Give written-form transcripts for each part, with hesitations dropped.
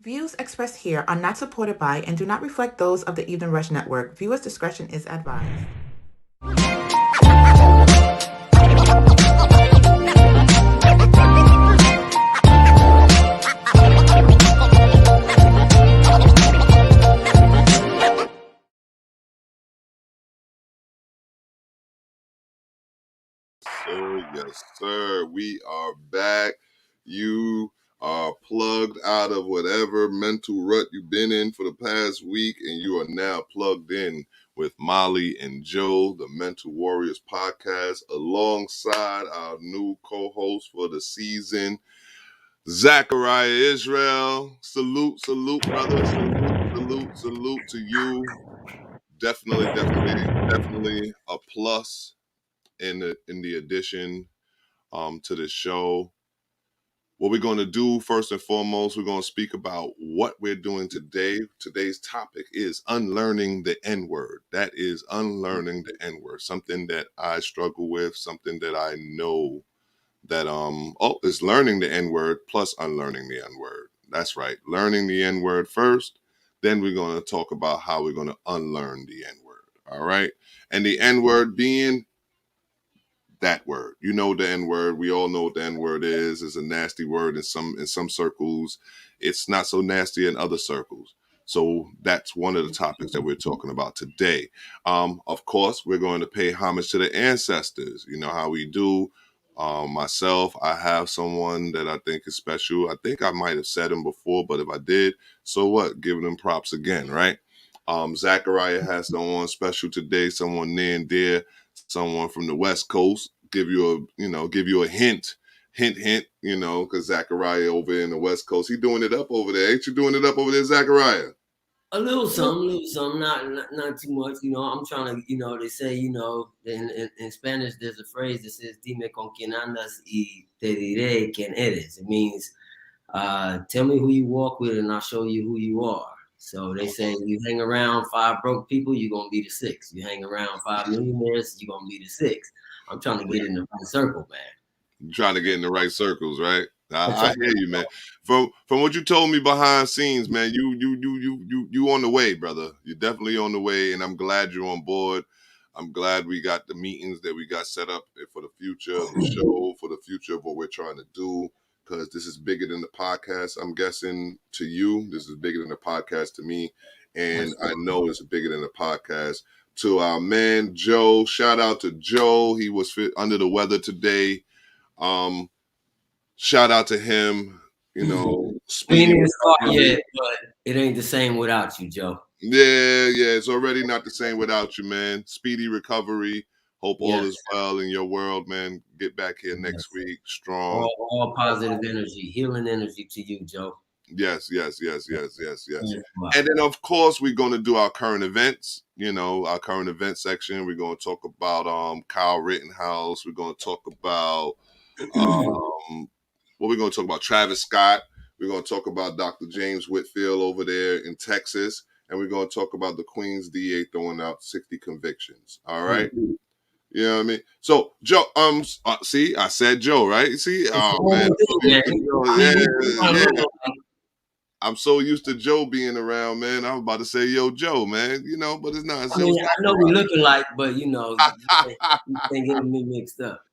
Views expressed here are not supported by and do not reflect those of the Evening Rush Network. Viewers' discretion is advised. Yes, sir. We are back. You are plugged out of whatever mental rut you've been in for the past week, and you are now plugged in with Molly and Joe, the Mental Warriors podcast, alongside our new co-host for the season, Zachariah Israel. Salute, brother. Salute to you. Definitely a plus in the addition to the show. What we're going to do first and foremost, we're going to speak about what we're doing today. Today's topic is unlearning the N-word. That is unlearning the N-word, something that I struggle with, something that I know that it's learning the N-word plus unlearning the N-word. That's right, learning the N-word first, then we're going to talk about how we're going to unlearn the N-word. All right, and the N-word being that word. You know the N-word. We all know what the N-word is. It's a nasty word in some circles. It's not so nasty in other circles. So that's one of the topics that we're talking about today. Of course, we're going to pay homage to the ancestors. You know how we do. Myself, I have someone that I think is special. I think I might have said him before, but if I did, so what? Giving them props again, right? Zachariah has someone special today, someone near and dear, someone from the West Coast. Give you a hint, because Zachariah over in the West Coast, he doing it up over there. Ain't you doing it up over there, Zachariah? A little something, not too much. I'm trying to, they say, in Spanish, there's a phrase that says, "Dime con quien andas y te diré quién eres." It means, tell me who you walk with and I'll show you who you are. So they say you hang around 5 broke people, you're going to be the 6. You hang around 5 millionaires, you're going to be the 6. I'm trying to get in the right circle, man. You're trying to get in the right circles, right? I hear you, man. From what you told me behind scenes, man, you on the way, brother. You're definitely on the way, and I'm glad you're on board. I'm glad we got the meetings that we got set up for the future of the show, for the future of what we're trying to do, because this is bigger than the podcast. I'm guessing to you, this is bigger than the podcast to me, and I know it's bigger than the podcast to our man Joe. Shout out to Joe. He was under the weather today. Shout out to him. We didn't start yet, but it ain't the same without you, Joe. Yeah, it's already not the same without you, man. Speedy recovery. Hope all is well in your world, man. Get back here next week, strong. All positive energy, healing energy to you, Joe. Yes. And then, of course, we're going to do our current events, our current event section. We're going to talk about Kyle Rittenhouse. We're going to talk about what we're going to talk about, Travis Scott. We're going to talk about Dr. James Whitfield over there in Texas. And we're going to talk about the Queens DA throwing out 60 convictions. All right. Mm-hmm. You know what I mean? So, Joe, see, I said Joe, right? See, man. I'm so used to Joe being around, man. I was about to say, yo, Joe, man, but it's not. I know we look alike, but, you can't get me mixed up.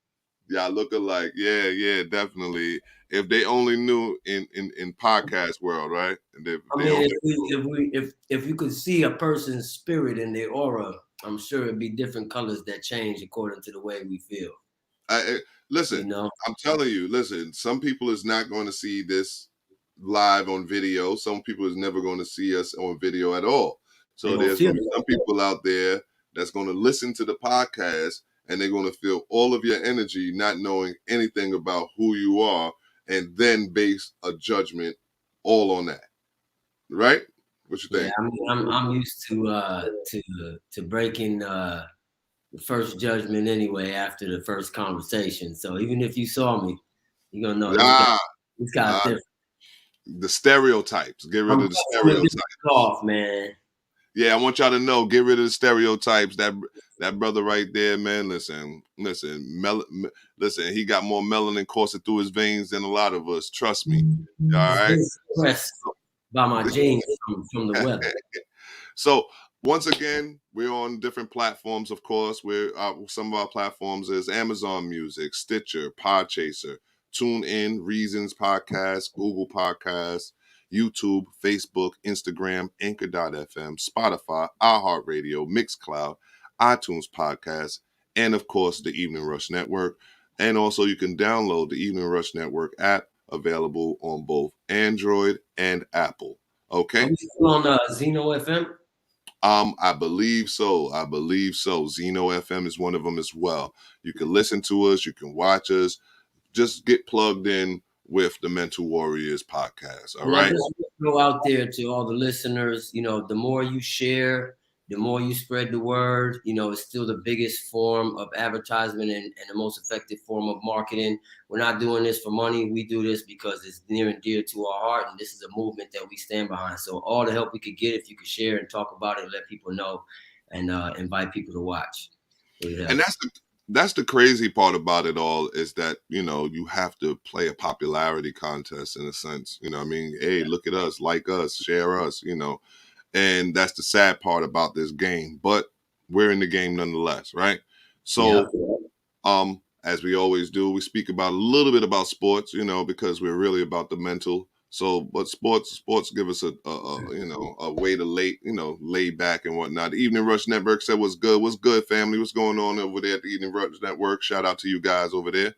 Yeah, look alike. Yeah, definitely. If they only knew in podcast world, right? If you could see a person's spirit in their aura, I'm sure it'd be different colors that change according to the way we feel. Listen, I'm telling you, some people is not going to see this live on video. Some people is never going to see us on video at all. So there's going to be some people out there that's going to listen to the podcast and they're going to feel all of your energy, not knowing anything about who you are, and then base a judgment all on that. Right? What you think? Yeah, I'm used to breaking the first judgment anyway after the first conversation. So even if you saw me, you're gonna know this guy's different. The stereotypes. Get rid of the stereotypes. Off, man. Yeah, I want y'all to know. Get rid of the stereotypes. That brother right there, man. Listen. He got more melanin coursing through his veins than a lot of us. Trust me. All right. by my jeans from the weather. So once again, we're on different platforms. Of course, we're some of our platforms is Amazon Music, Stitcher, Podchaser, TuneIn, Reasons Podcast, Google Podcasts, YouTube, Facebook, Instagram, Anchor.fm, Spotify, iHeartRadio, Mixcloud, iTunes Podcast, and of course the Evening Rush Network. And also you can download the Evening Rush Network app, available on both Android and Apple. Okay. Are we still on Zeno FM? I believe so. I believe so. Zeno FM is one of them as well. You can listen to us. You can watch us. Just get plugged in with the Mental Warriors podcast. All And right. I just go out there to all the listeners. You know, the more you share, the more you spread the word. You know, it's still the biggest form of advertisement and the most effective form of marketing. We're not doing this for money. We do this because it's near and dear to our heart, and this is a movement that we stand behind. So all the help we could get, if you could share and talk about it, let people know, and invite people to watch. And that's the crazy part about it all, is that, you know, you have to play a popularity contest in a sense. You know what I mean? Hey, look at us, like us, share us, you know. And that's the sad part about this game. But we're in the game nonetheless, right? So as we always do, we speak about a little bit about sports, you know, because we're really about the mental. So, but sports give us a you know, a way to lay back and whatnot. The Evening Rush Network said, "What's good, family? What's going on over there at the Evening Rush Network?" Shout out to you guys over there.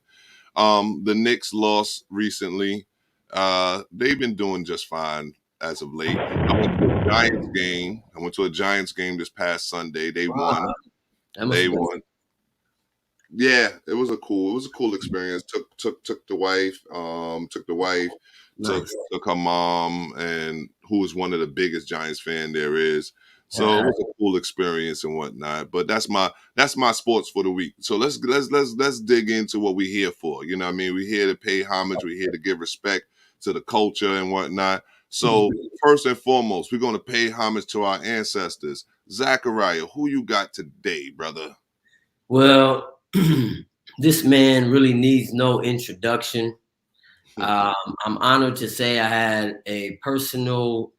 The Knicks lost recently. They've been doing just fine as of late. I went to a Giants game this past Sunday. They won. They won. Yeah, it was a cool experience. Took the wife, Nice. took her mom, and who is one of the biggest Giants fan there is. So it was a cool experience and whatnot. But that's my sports for the week. So let's dig into what we're here for. You know what I mean? We're here to pay homage, we're here to give respect to the culture and whatnot. So first and foremost, we're gonna pay homage to our ancestors. Zachariah, who you got today, brother? Well, this man really needs no introduction. I'm honored to say I had a personal,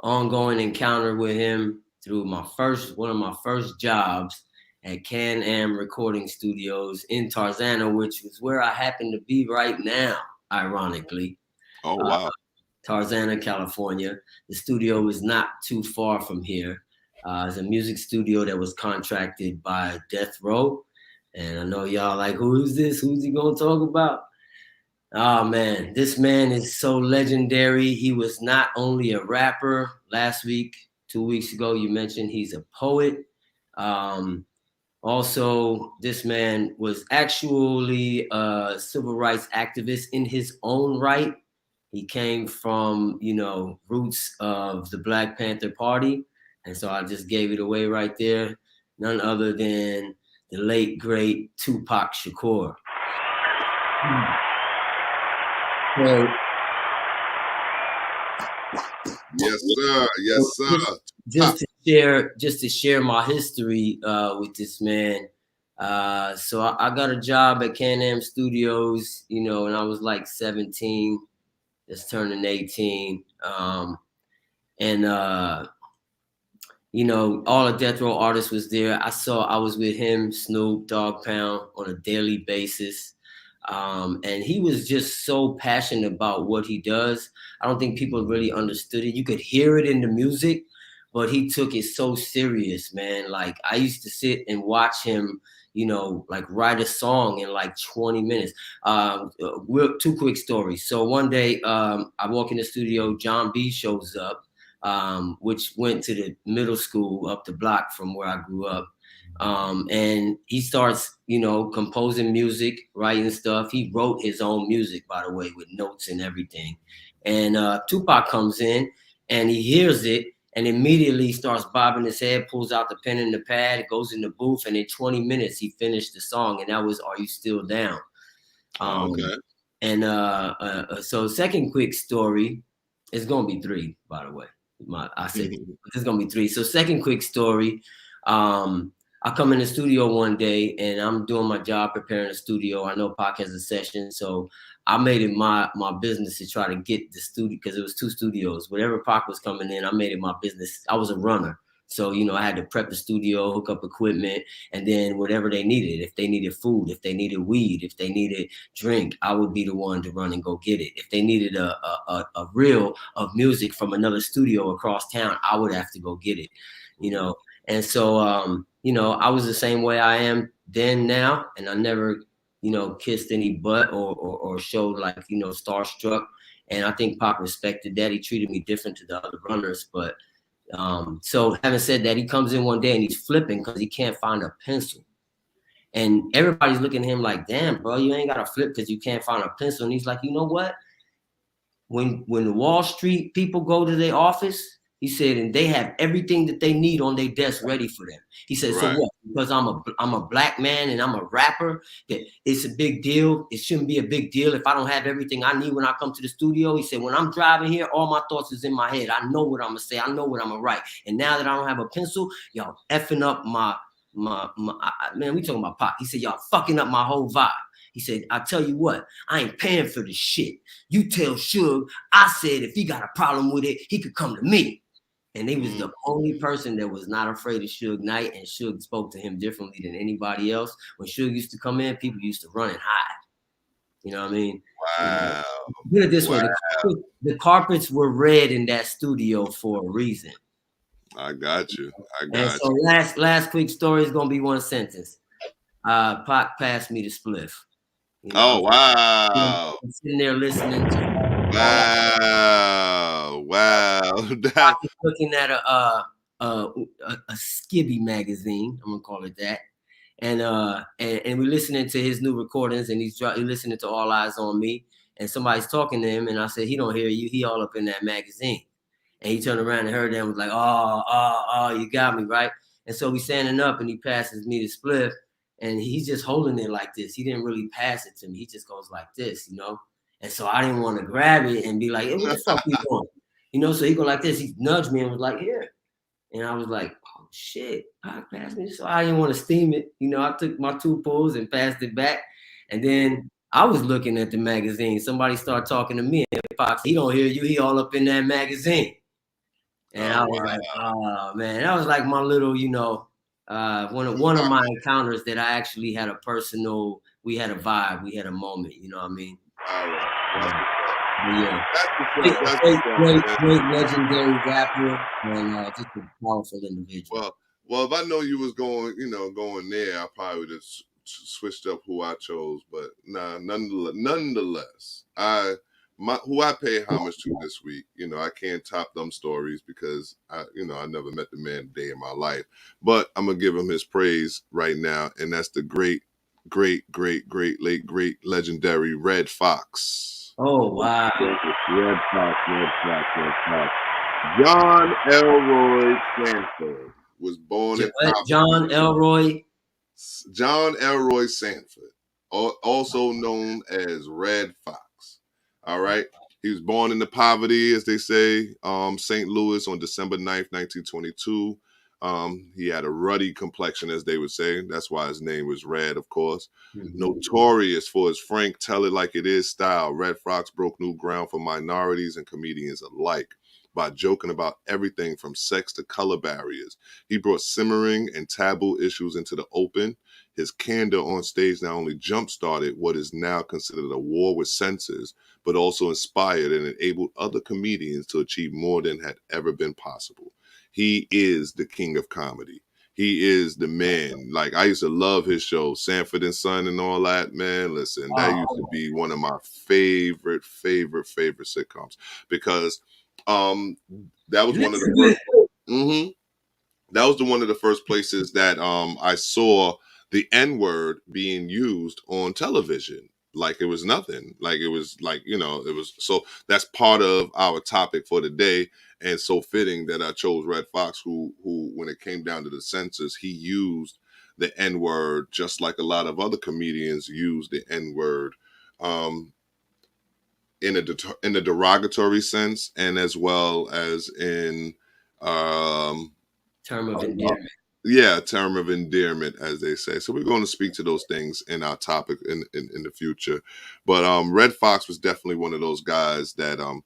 ongoing encounter with him through one of my first jobs at Can-Am Recording Studios in Tarzana, which is where I happen to be right now, ironically. Oh, wow. Tarzana, California. The studio is not too far from here. It's a music studio that was contracted by Death Row. And I know y'all like, who is this? Who's he gonna talk about? Oh man, this man is so legendary. He was not only a rapper. Last week, 2 weeks ago, you mentioned he's a poet. Also, this man was actually a civil rights activist in his own right. He came from, you know, roots of the Black Panther Party. And so I just gave it away right there. None other than the late, great Tupac Shakur. So, yes, sir. Yes, sir. Just to share my history with this man. So I got a job at Can-Am Studios, you know, and I was like 17, just turning 18. You know, all the Death Row artists was there. I was with him, Snoop, Dogg Pound on a daily basis. And he was just so passionate about what he does. I don't think people really understood it. You could hear it in the music, but he took it so serious, man. Like I used to sit and watch him, you know, like write a song in like 20 minutes. Two quick stories. So one day I walk in the studio, John B shows up, which went to the middle school up the block from where I grew up. And he starts, you know, composing music, writing stuff. He wrote his own music, by the way, with notes and everything. And Tupac comes in and he hears it and immediately starts bobbing his head, pulls out the pen and the pad, goes in the booth, and in 20 minutes he finished the song, and that was "Are You Still Down?" Okay. And so second quick story, it's gonna be three, by the way. I said it's gonna be three. So second quick story. I come in the studio one day and I'm doing my job preparing the studio. I know Pac has a session, so I made it my business to try to get the studio, because it was 2 studios. Whenever Pac was coming in, I made it my business. I was a runner. So, you know, I had to prep the studio, hook up equipment, and then whatever they needed. If they needed food, if they needed weed, if they needed drink, I would be the one to run and go get it. If they needed a reel of music from another studio across town, I would have to go get it, you know. And so, you know, I was the same way I am then now, and I never, you know, kissed any butt or showed like, you know, starstruck. And I think Pac respected that. He treated me different to the other runners. But so having said that, he comes in one day and he's flipping because he can't find a pencil. And everybody's looking at him like, damn, bro, you ain't got to flip because you can't find a pencil. And he's like, you know what? When the Wall Street people go to their office, he said, and they have everything that they need on their desk ready for them. He said, so what? Because I'm a black man and I'm a rapper, that it's a big deal. It shouldn't be a big deal if I don't have everything I need when I come to the studio. He said, when I'm driving here, all my thoughts is in my head. I know what I'm gonna say. I know what I'm gonna write. And now that I don't have a pencil, y'all effing up my man, we talking about Pac. He said, y'all fucking up my whole vibe. He said, I tell you what, I ain't paying for this shit. You tell Suge, I said if he got a problem with it, he could come to me. And he was the only person that was not afraid of Suge Knight, and Suge spoke to him differently than anybody else. When Suge used to come in, people used to run and hide. You know what I mean? Wow. Put it this way, the carpets were red in that studio for a reason. I got you. And so last quick story is gonna be one sentence. Pac passed me the spliff. You know, wow. I'm sitting there listening to wow. I was looking at a skibby magazine, I'm gonna call it that. And we're listening to his new recordings, and he's listening to All Eyes on Me, and somebody's talking to him, and I said, he don't hear you, he all up in that magazine. And he turned around and heard them, was like, oh, you got me, right? And so we standing up, and he passes me the spliff, and he's just holding it like this. He didn't really pass it to me. He just goes like this, you know? And so I didn't want to grab it and be like, hey, what the fuck you doing? You know, so he go like this. He nudged me and was like, here. And I was like, oh, shit, Pac passed me. So I didn't want to steam it. You know, I took my 2 pulls and passed it back. And then I was looking at the magazine. Somebody started talking to me. And Pac, he don't hear you. He all up in that magazine. And I was like, oh, man. That was like my little, you know, one of my encounters that I actually had a personal, we had a vibe. We had a moment. You know what I mean? Yeah. Great legendary rapper, and just a powerful individual. Well, if I know you was going there, I probably would have switched up who I chose. But nah, nonetheless, who I pay homage to this week, you know, I can't top them stories because I never met the man a day in my life. But I'm gonna give him his praise right now, and that's the great, late, legendary Red Fox. Oh, wow. Red Fox. John Elroy Sanford was born in John Elroy Sanford, also known as Red Fox. All right. He was born into poverty, as they say, St. Louis on December 9th, 1922. He had a ruddy complexion, as they would say. That's why his name was Red, of course. Mm-hmm. Notorious for his frank, tell it like it is style, Red Fox broke new ground for minorities and comedians alike by joking about everything from sex to color barriers. He brought simmering and taboo issues into the open. His candor on stage not only jump-started what is now considered a war with censors, but also inspired and enabled other comedians to achieve more than had ever been possible. He is the king of comedy. He is the man. Like, I used to love his show, Sanford and Son and all that, man. Listen, that used to be one of my favorite sitcoms because that was one of the first that was one of the first places that I saw the N-word being used on television. Like it was nothing. Like it was like, you know, it was. So that's part of our topic for today. And so fitting that I chose Red Fox, who when it came down to the censors, he used the N-word just like a lot of other comedians use the N-word in a derogatory sense, and as well as in term of endearment. Yeah, a term of endearment, as they say. So we're going to speak to those things in our topic in the future. But Red Fox was definitely one of those guys that I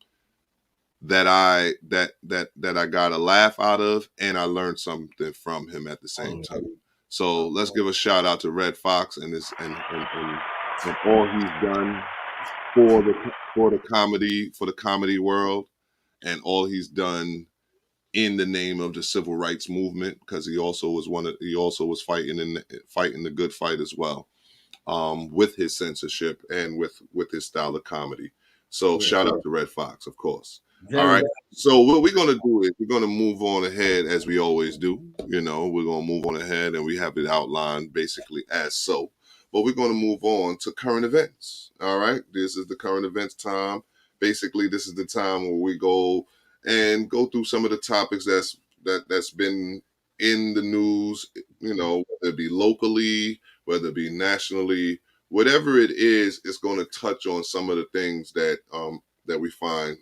got a laugh out of, and I learned something from him at the same time. So let's give a shout out to Red Fox and his and all he's done for the comedy world, and all he's done in the name of the civil rights movement, because he also was fighting the good fight as well, with his censorship and with his style of comedy. So shout out to Red Fox, of course. All Very right. well. So what we're gonna do is we're gonna move on ahead as we always do. We're gonna move on ahead, and we have it outlined basically as so. But we're gonna move on to current events. All right. This is the current events time. Basically, this is the time where we go through some of the topics that's been in the news. Whether it be locally, whether it be nationally, whatever it is, it's going to touch on some of the things that we find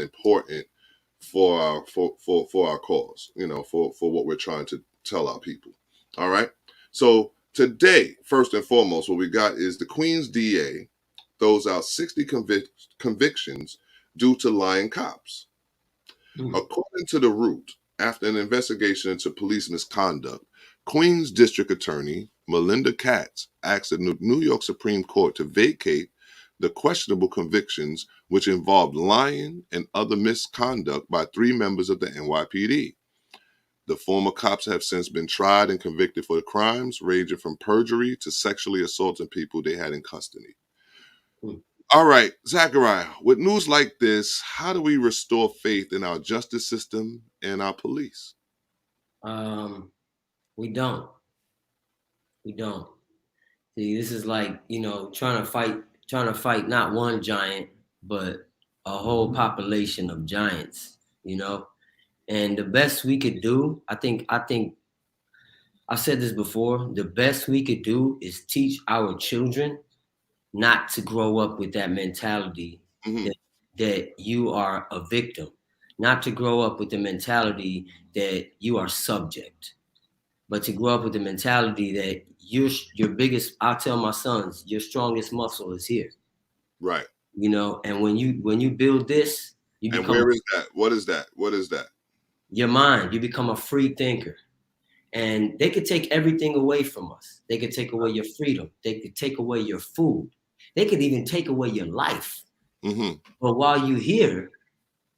important for our cause, for what we're trying to tell our people. All right. So today, first and foremost, what we got is the Queen's DA throws out 60 convictions due to lying cops. According to The Root, after an investigation into police misconduct, Queens District Attorney Melinda Katz asked the New York Supreme Court to vacate the questionable convictions, which involved lying and other misconduct by 3 members of the NYPD. The former cops have since been tried and convicted for crimes ranging from perjury to sexually assaulting people they had in custody. All right, Zachariah, with news like this, how do we restore faith in our justice system and our police? We don't. We don't. See, this is like, trying to fight not one giant, but a whole population of giants, And the best we could do, I think I said this before, the best we could do is teach our children not to grow up with that mentality that you are a victim, not to grow up with the mentality that you are subject, but to grow up with the mentality that your biggest, I'll tell my sons, your strongest muscle is here. Right. And when you build this, you And become where is that? What is that? What is that? Your mind. You become a free thinker. And they could take everything away from us. They could take away your freedom. They could take away your food. They could even take away your life. But while you're here,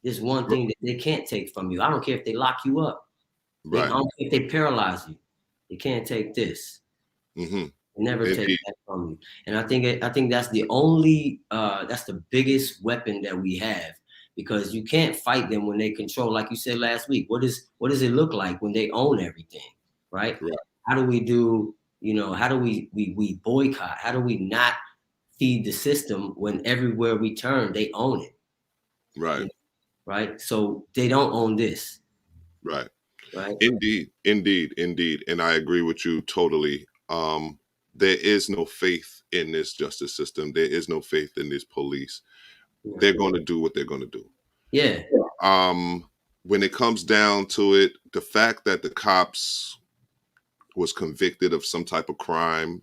there's one thing that they can't take from you. I don't care if they lock you up. I don't care if they paralyze you. They can't take this. They never take that from you. And I think that's the only that's the biggest weapon that we have, because you can't fight them when they control, like you said last week. What does it look like when they own everything? Right? How do we do, how do we boycott? How do we not feed the system when everywhere we turn, they own it? Right. Right. So they don't own this. Right. Right. Indeed. And I agree with you totally. There is no faith in this justice system. There is no faith in this police. They're going to do what they're going to do. Yeah. When it comes down to it, the fact that the cops was convicted of some type of crime,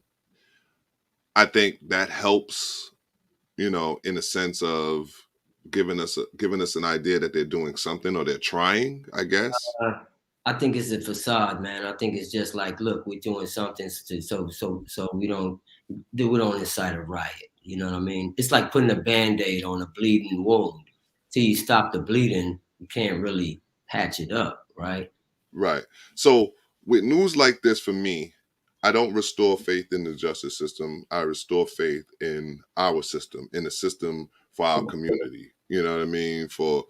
I think that helps, in a sense of giving us an idea that they're doing something, or they're trying, I guess. I think it's a facade, man. I think it's just like, look, we're doing something so we don't incite a riot. You know what I mean? It's like putting a Band-Aid on a bleeding wound. Till you stop the bleeding, you can't really patch it up, right? Right. So with news like this, for me, I don't restore faith in the justice system. I restore faith in our system, in the system for our community. You know what I mean? For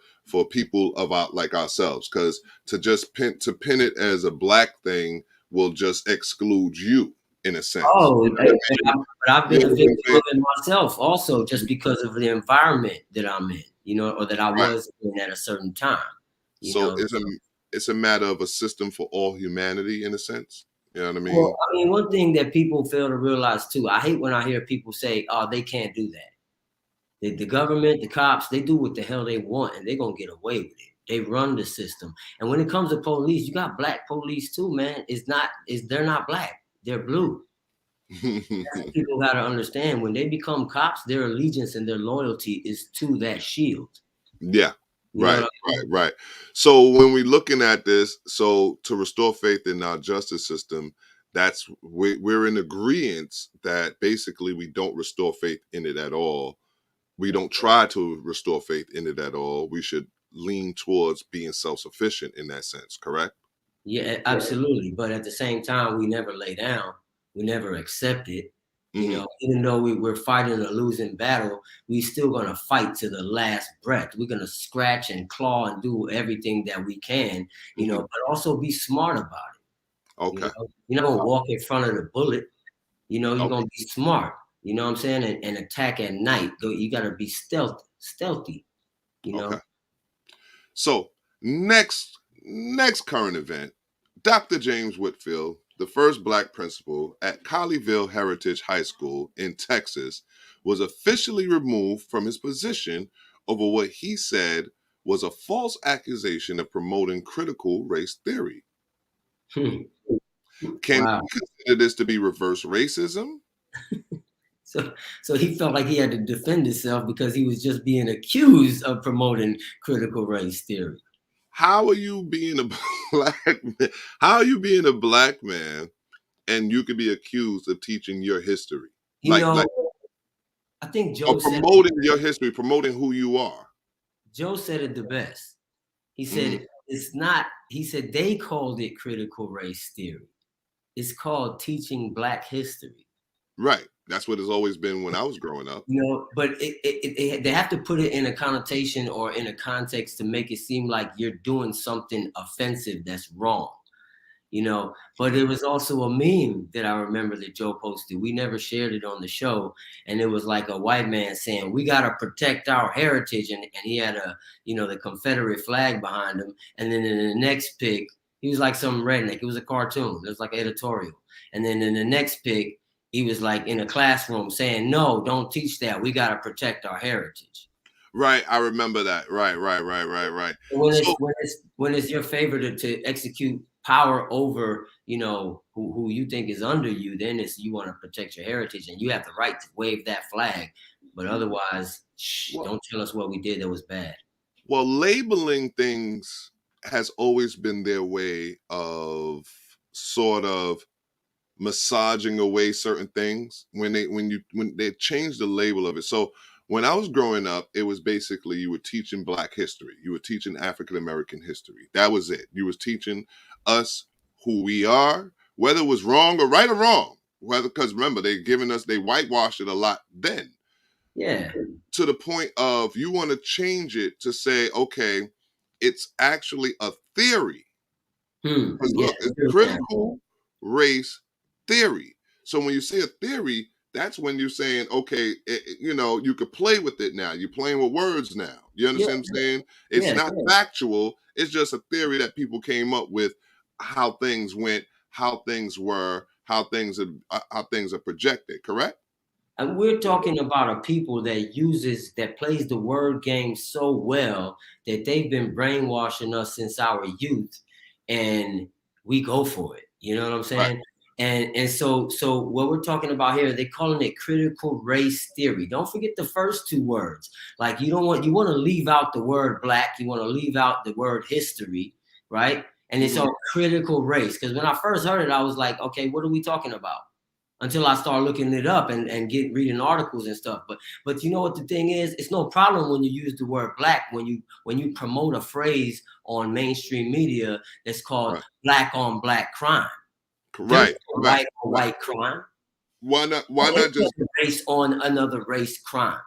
people like ourselves, because to just pin it as a black thing will just exclude you in a sense. Oh, but I've been a victim of it myself also, just because of the environment that I'm in, or that I was in at a certain time. So it's a matter of a system for all humanity in a sense. You know what I mean? Well, I mean, one thing that people fail to realize too, I hate when I hear people say, "Oh, they can't do that." The government, the cops, they do what the hell they want, and they're gonna get away with it. They run the system. And when it comes to police, you got black police too, man. They're not black. They're blue. People got to understand, when they become cops, their allegiance and their loyalty is to that shield. Yeah. You know Right, what I mean? right. So when we're looking at this, so to restore faith in our justice system, we're in agreement that basically we don't restore faith in it at all. We don't try to restore faith in it at all. We should lean towards being self-sufficient in that sense, correct? Yeah, absolutely. But at the same time, we never lay down. We never accept it. You know, even though we're fighting a losing battle, we still gonna fight to the last breath. We're gonna scratch and claw and do everything that we can, you know, but also be smart about it. Okay. You know, you're not gonna walk in front of the bullet. You know, you're gonna be smart. You know what I'm saying? And attack at night. You gotta be stealthy. You know. Okay. So next current event, Dr. James Whitfield, the first black principal at Colleyville Heritage High School in Texas, was officially removed from his position over what he said was a false accusation of promoting critical race theory. Can we consider this to be reverse racism? So he felt like he had to defend himself because he was just being accused of promoting critical race theory. How are you being a black man? How are you being a black man and you could be accused of teaching your history? I think Joe said promoting your history, promoting who you are. Joe said it the best. He said it's not, he said they called it critical race theory. It's called teaching black history. Right. That's what it's always been when I was growing up. You know, but they have to put it in a connotation or in a context to make it seem like you're doing something offensive that's wrong. You know, but it was also a meme that I remember that Joe posted. We never shared it on the show. And it was like a white man saying, we got to protect our heritage. And he had the Confederate flag behind him. And then in the next pic, he was like some redneck. It was a cartoon. It was like an editorial. And then in the next pic, he was like in a classroom saying, no, don't teach that. We got to protect our heritage. Right. I remember that. Right. When it's your favor to execute power over, you know, who you think is under you, then it's you want to protect your heritage and you have the right to wave that flag. But otherwise, don't tell us what we did that was bad. Well, labeling things has always been their way of sort of massaging away certain things when they changed the label of it. So when I was growing up, it was basically you were teaching black history. You were teaching African-American history. That was it. You was teaching us who we are, whether it was wrong or right or wrong. Because remember, they whitewashed it a lot then. Yeah. To the point of you want to change it to say, okay, it's actually a theory. Look, it's critical race theory. So when you say a theory, that's when you're saying, okay, you could play with it now. You're playing with words now. You understand what I'm saying? It's not factual. It's just a theory that people came up with, how things went, how things were, how things are projected. Correct? And we're talking about a people that plays the word game so well that they've been brainwashing us since our youth, and we go for it. You know what I'm saying? Right. And so what we're talking about here, they're calling it critical race theory. Don't forget the first two words. Like you want to leave out the word black, you want to leave out the word history, right? And it's all critical race. Because when I first heard it, I was like, okay, what are we talking about? Until I start looking it up and reading articles and stuff. But you know what the thing is? It's no problem when you use the word black, when you promote a phrase on mainstream media that's called black on black crime. Right. White on white crime. Why not just based on another race crime?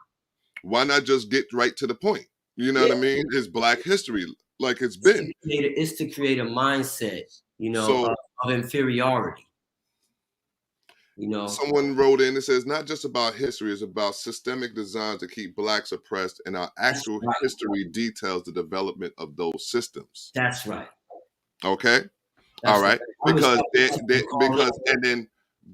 Why not just get right to the point? You know what I mean? It's black history, like it's been. It's to create a mindset, of inferiority. Someone wrote in, it says, not just about history, it's about systemic design to keep blacks oppressed, and our actual history details the development of those systems. That's right. Okay. All right. Because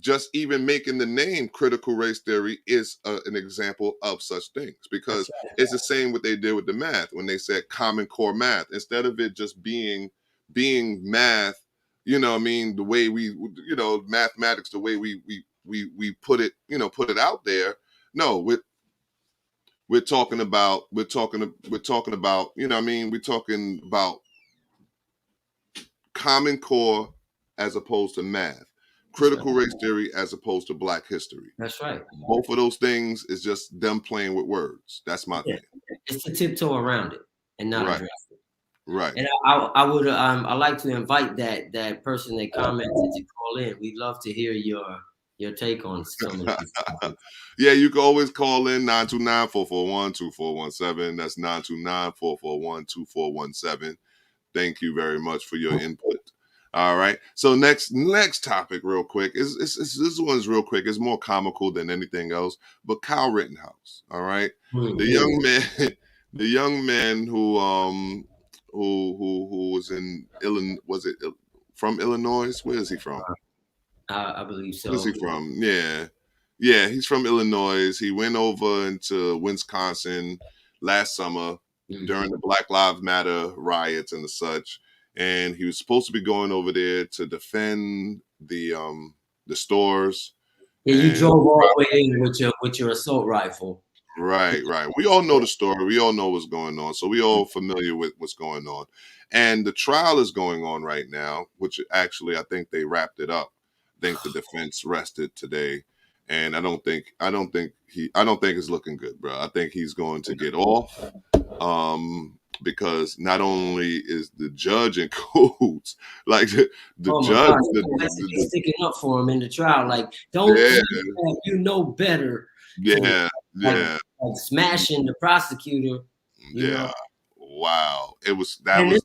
just even making the name critical race theory is an example of such things, because it's the same what they did with the math when they said common core math, instead of it just being math, you know what I mean, the way we, you know, mathematics, the way we put it, you know, put it out there. No, we're talking about, you know what I mean, we're talking about common core as opposed to math, critical race theory as opposed to black history. That's right. Both of those things is just them playing with words. That's my thing. It's to tiptoe around it and not Right. address it. Right. And I would I like to invite that person that commented to call in. We'd love to hear your take on some of these topics. Yeah, you can always call in 929-441-2417. That's 929-441-2417. Thank you very much for your input. All right. So next topic, real quick, is this one's real quick. It's more comical than anything else. But Kyle Rittenhouse. All right, the young man, the young man who was in Illinois. Was it from Illinois? Where is he from? I believe so. Where's he from? Yeah, he's from Illinois. He went over into Wisconsin last summer during the Black Lives Matter riots and the such, and he was supposed to be going over there to defend the stores. Yeah, you drove all the way in with your assault rifle. Right. We all know the story. We all know what's going on. So we all familiar with what's going on. And the trial is going on right now, which actually I think they wrapped it up. I think the defense rested today. And I don't think it's looking good, bro. I think he's going to get off. Because not only is the judge in cahoots, like the judge, he's sticking up for him in the trial. Like, don't you know better? Yeah. Like smashing the prosecutor. You know? Wow. This guy put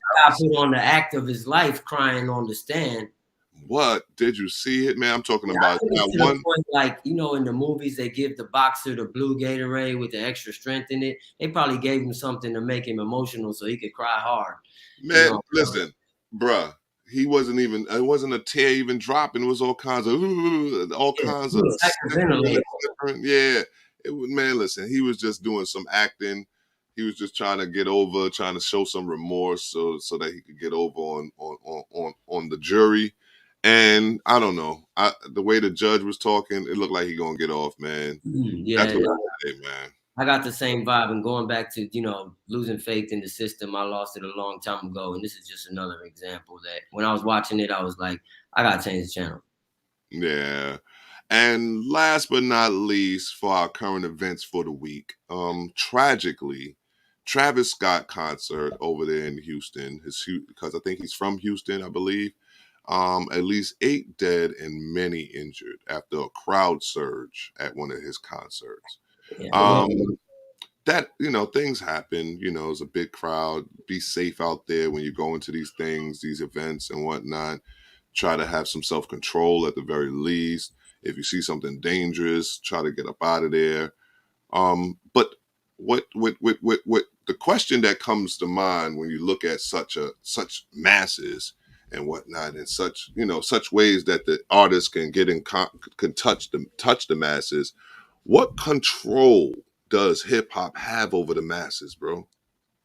on the act of his life, crying on the stand. What did you see it, man? I'm talking about that one. Point, like, you know, in the movies they give the boxer the blue Gatorade with the extra strength in it. They probably gave him something to make him emotional so he could cry hard. Man, you know? Listen, bruh. He wasn't even. It wasn't a tear even dropping. It was all kinds of Yeah. Man, listen. He was just doing some acting. He was just trying to show some remorse so that he could get over on the jury. And I don't know. The way the judge was talking, it looked like he gonna get off, man. Yeah, that's what I say, man. I got the same vibe, and going back to, you know, losing faith in the system. I lost it a long time ago, and this is just another example that when I was watching it, I was like, I gotta change the channel. Yeah. And last but not least, for our current events for the week, tragically, Travis Scott concert over there in Houston, because I think he's from Houston, I believe. At least 8 dead and many injured after a crowd surge at one of his concerts. That, you know, things happen, you know, it's a big crowd. Be safe out there when you go into these things, these events and whatnot. Try to have some self-control at the very least. If you see something dangerous, try to get up out of there. But what the question that comes to mind when you look at such masses and whatnot, in such ways that the artists can get in, can touch the masses. What control does hip hop have over the masses, bro?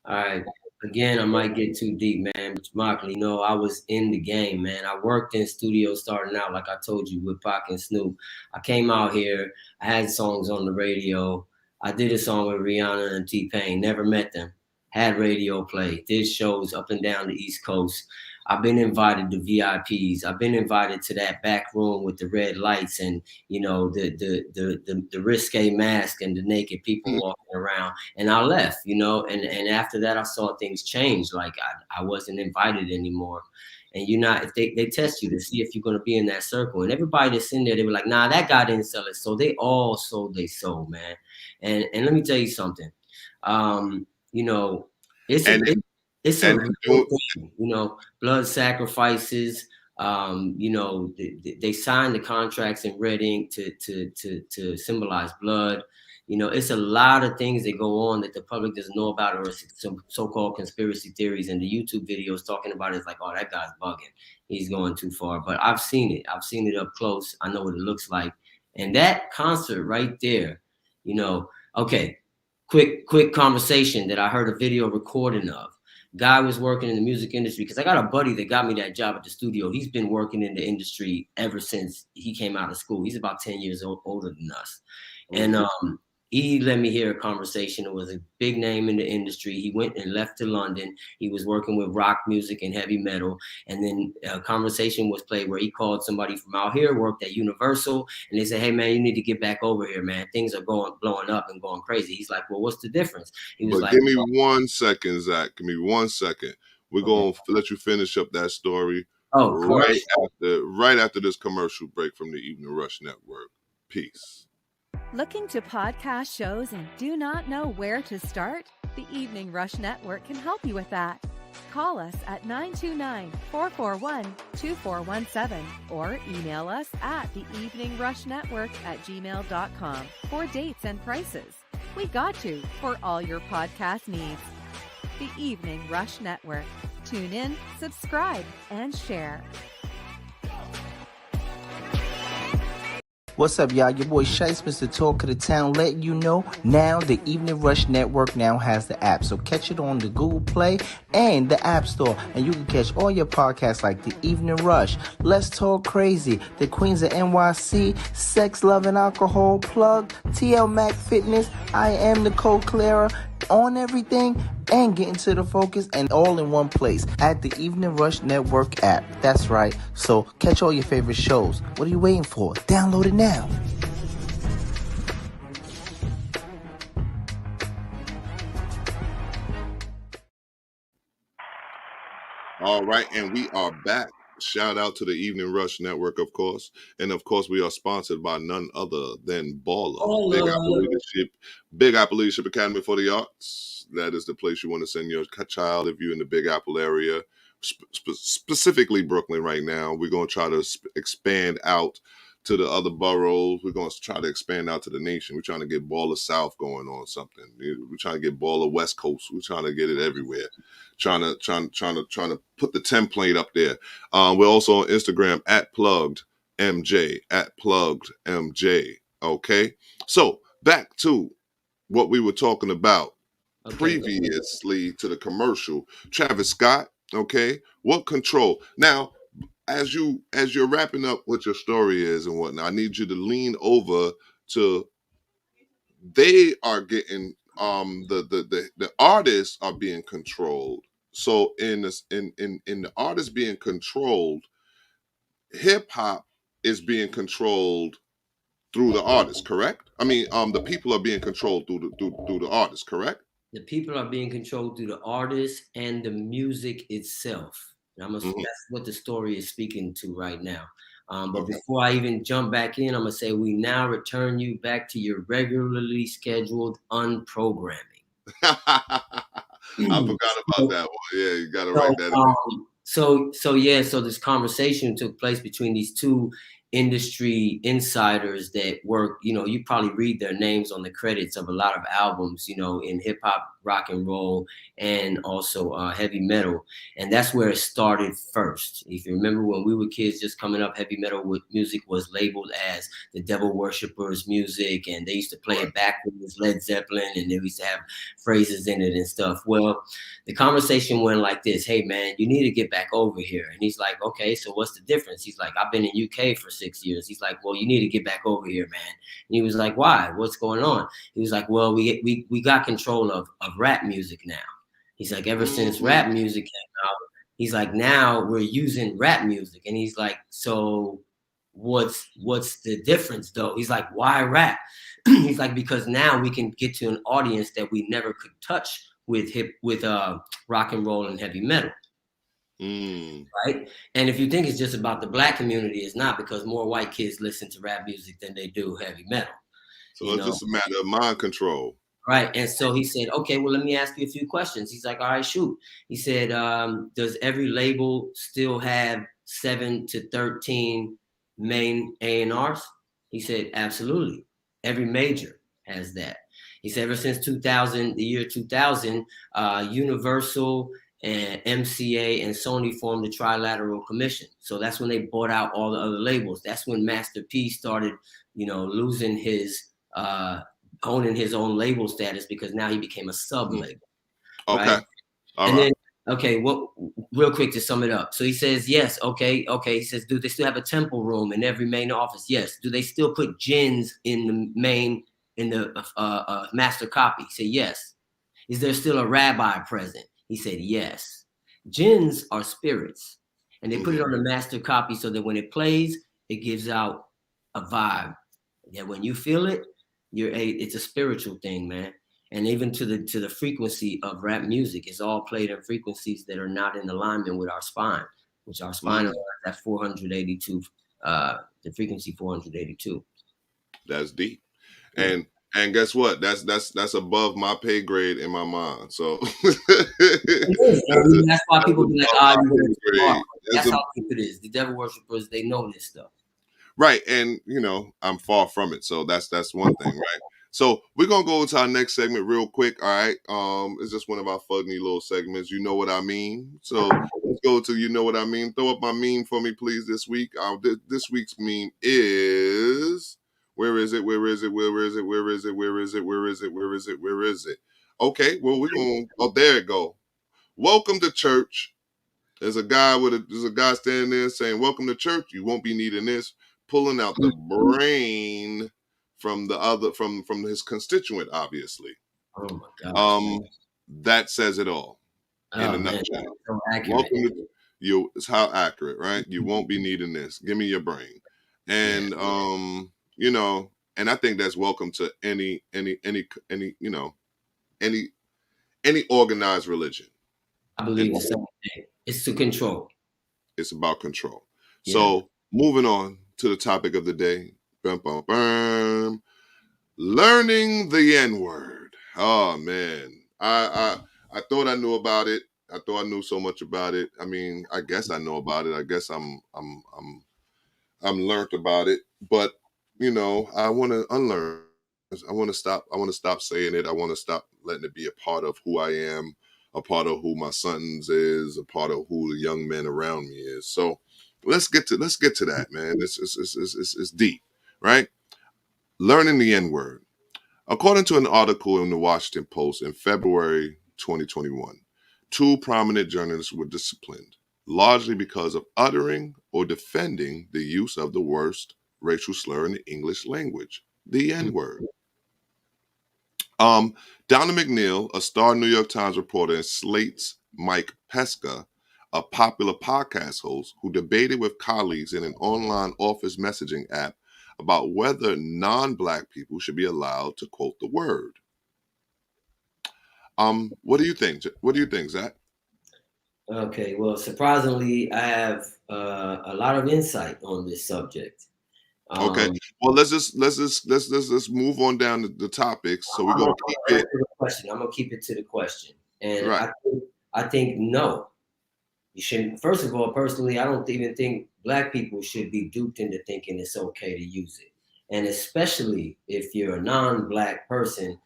All right. Again, I might get too deep, man. But Mahli, you know, I was in the game, man. I worked in studios starting out, like I told you, with Pac and Snoop. I came out here. I had songs on the radio. I did a song with Rihanna and T-Pain. Never met them. Had radio play. Did shows up and down the East Coast. I've been invited to VIPs. I've been invited to that back room with the red lights and, you know, the risque mask and the naked people walking around. And I left, you know, and after that I saw things change. Like I wasn't invited anymore. And you're not, if they test you to see if you're going to be in that circle. And everybody that's in there, they were like, nah, that guy didn't sell it. So they all sold they soul, man. And let me tell you something. You know, it's a real thing, you know, blood sacrifices. You know, they signed the contracts in red ink to symbolize blood. You know, it's a lot of things that go on that the public doesn't know about, or some so-called conspiracy theories. And the YouTube videos talking about it is like, oh, that guy's bugging. He's going too far. But I've seen it. I've seen it up close. I know what it looks like. And that concert right there, you know, okay, quick conversation that I heard a video recording of. Guy was working in the music industry, because I got a buddy that got me that job at the studio. He's been working in the industry ever since he came out of school. He's about 10 years older than us. And he let me hear a conversation. It was a big name in the industry. He went and left to London. He was working with rock music and heavy metal. And then a conversation was played where he called somebody from out here, worked at Universal. And they said, hey, man, you need to get back over here, man. Things are blowing up and going crazy. He's like, well, what's the difference? He was But like, give me 1 second, Zach. Give me 1 second. We're going to let you finish up that story right after this commercial break from the Evening Rush Network. Peace. Looking to podcast shows and do not know where to start? The Evening Rush Network can help you with that. Call us at 929-441-2417 or email us at theeveningrushnetwork@gmail.com for dates and prices. We got you for all your podcast needs. The Evening Rush Network. Tune in, subscribe, and share. What's up, y'all? Your boy Shice, Mr. Talk of the Town, letting you know now the Evening Rush Network now has the app. So catch it on the Google Play and the App Store. And you can catch all your podcasts like The Evening Rush, Let's Talk Crazy, The Queens of NYC, Sex, Love, and Alcohol, Plug, TL Mac Fitness, I Am Nicole Clara, On Everything, and Get Into the Focus, and all in one place at the Evening Rush Network app. That's right. So catch all your favorite shows. What are you waiting for? Download it now. All right, and we are back. Shout out to the Evening Rush Network, of course. And of course, we are sponsored by none other than Baller. Big Apple Leadership Academy for the Arts. That is the place you want to send your child if you're in the Big Apple area, specifically Brooklyn right now. We're going to try to expand out to the other boroughs. We're going to try to expand out to the nation. We're trying to get Baller South going on something. We're trying to get Baller West Coast. We're trying to get it everywhere. Trying to put the template up there. We're also on Instagram at PluggedMJ, at PluggedMJ. Okay, so back to what we were talking about previously to the commercial. Travis Scott. Okay, what control now? As you're wrapping up what your story is and whatnot, I need you to lean over to. They are getting the artists are being controlled. So in the artists being controlled, hip hop is being controlled through the artists, correct? I mean, the people are being controlled through the artists, correct? The people are being controlled through the artists and the music itself. That's what the story is speaking to right now. But before I even jump back in, I'm going to say we now return you back to your regularly scheduled unprogramming. I forgot about that one. Yeah, you got to write that in. So this conversation took place between these two industry insiders that work, you probably read their names on the credits of a lot of albums, in hip hop, rock and roll, and also heavy metal. And that's where it started first. If you remember when we were kids just coming up, heavy metal music was labeled as the devil worshippers music, and they used to play it backwards, Led Zeppelin, and they used to have phrases in it and stuff. Well, the conversation went like this: hey man, you need to get back over here. And he's like, okay, so what's the difference? He's like, I've been in UK for 6 years. He's like, well, you need to get back over here, man. And he was like, why? What's going on? He was like, well, we got control of rap music now. He's like, ever since rap music came out, he's like, now we're using rap music. And he's like, so what's the difference though? He's like, why rap? He's like, because now we can get to an audience that we never could touch with rock and roll and heavy metal. Right? And if you think it's just about the black community, it's not, because more white kids listen to rap music than they do heavy metal. So it's just a matter of mind control. Right. And so he said, okay, well, let me ask you a few questions. He's like, all right, shoot. He said, does every label still have 7 to 13 main A&Rs? He said, absolutely. Every major. has that. He said ever since 2000, the year 2000, Universal and MCA and Sony formed the Trilateral Commission. So that's when they bought out all the other labels. That's when Master P started, losing his owning his own label status, because now he became a sub label. Okay. Right? All and right. then, okay, well, real quick to sum it up. So he says, yes, okay. He says, do they still have a temple room in every main office? Yes. Do they still put gins in the master copy? He said, yes. Is there still a rabbi present? He said, yes. Gins are spirits, and they put it on the master copy so that when it plays, it gives out a vibe. That when you feel it, it's a spiritual thing, man. And even to the frequency of rap music, it's all played in frequencies that are not in alignment with our spine, which our spine is at 482, the frequency 482. That's deep. And guess what? That's above my pay grade in my mind. So that's why people be like, that's how deep it is. The devil worshippers, they know this stuff. Right. And I'm far from it. So that's one thing, right? So we're gonna go into our next segment real quick. All right. It's just one of our funny little segments. You know what I mean? So let's go to you know what I mean. Throw up my meme for me, please, this week. This week's meme is where is it? Where is it? Where is it? Where is it? Where is it? Where is it? Where is it? Where is it? Okay, well, we're gonna there it go. Welcome to church. There's a guy standing there saying, welcome to church. You won't be needing this. Pulling out the brain from his constituent, obviously. Oh my God. That says it all in a nutshell. So welcome to you. It's how accurate, right? You won't be needing this. Give me your brain. And and I think that's welcome to any organized religion. I believe the same thing. It's to control. It's about control. Yeah. So moving on to the topic of the day. Bum, bum, bum. Learning the N-word. Oh man. I thought I knew about it. I thought I knew so much about it. I mean, I guess I know about it. I guess I'm learned about it. But I want to unlearn. I want to stop saying it. I want to stop letting it be a part of who I am, a part of who my sons is, a part of who the young men around me is. So let's get to that, man. It's deep, right? Learning the N-word. According to an article in the Washington Post in February 2021, 2 prominent journalists were disciplined, largely because of uttering or defending the use of the worst racial slur in the English language, the N-word. Donna McNeil, a star New York Times reporter, and Slate's Mike Pesca, a popular podcast host who debated with colleagues in an online office messaging app about whether non-Black people should be allowed to quote the word. What do you think? What do you think, Zach? Okay, well, surprisingly, I have a lot of insight on this subject. Okay, well, let's just move on down the topics. So we're gonna keep it to the question. I'm gonna keep it to the question, and right. I think no, you shouldn't. First of all, personally, I don't even think Black people should be duped into thinking it's okay to use it, and especially if you're a non-Black person,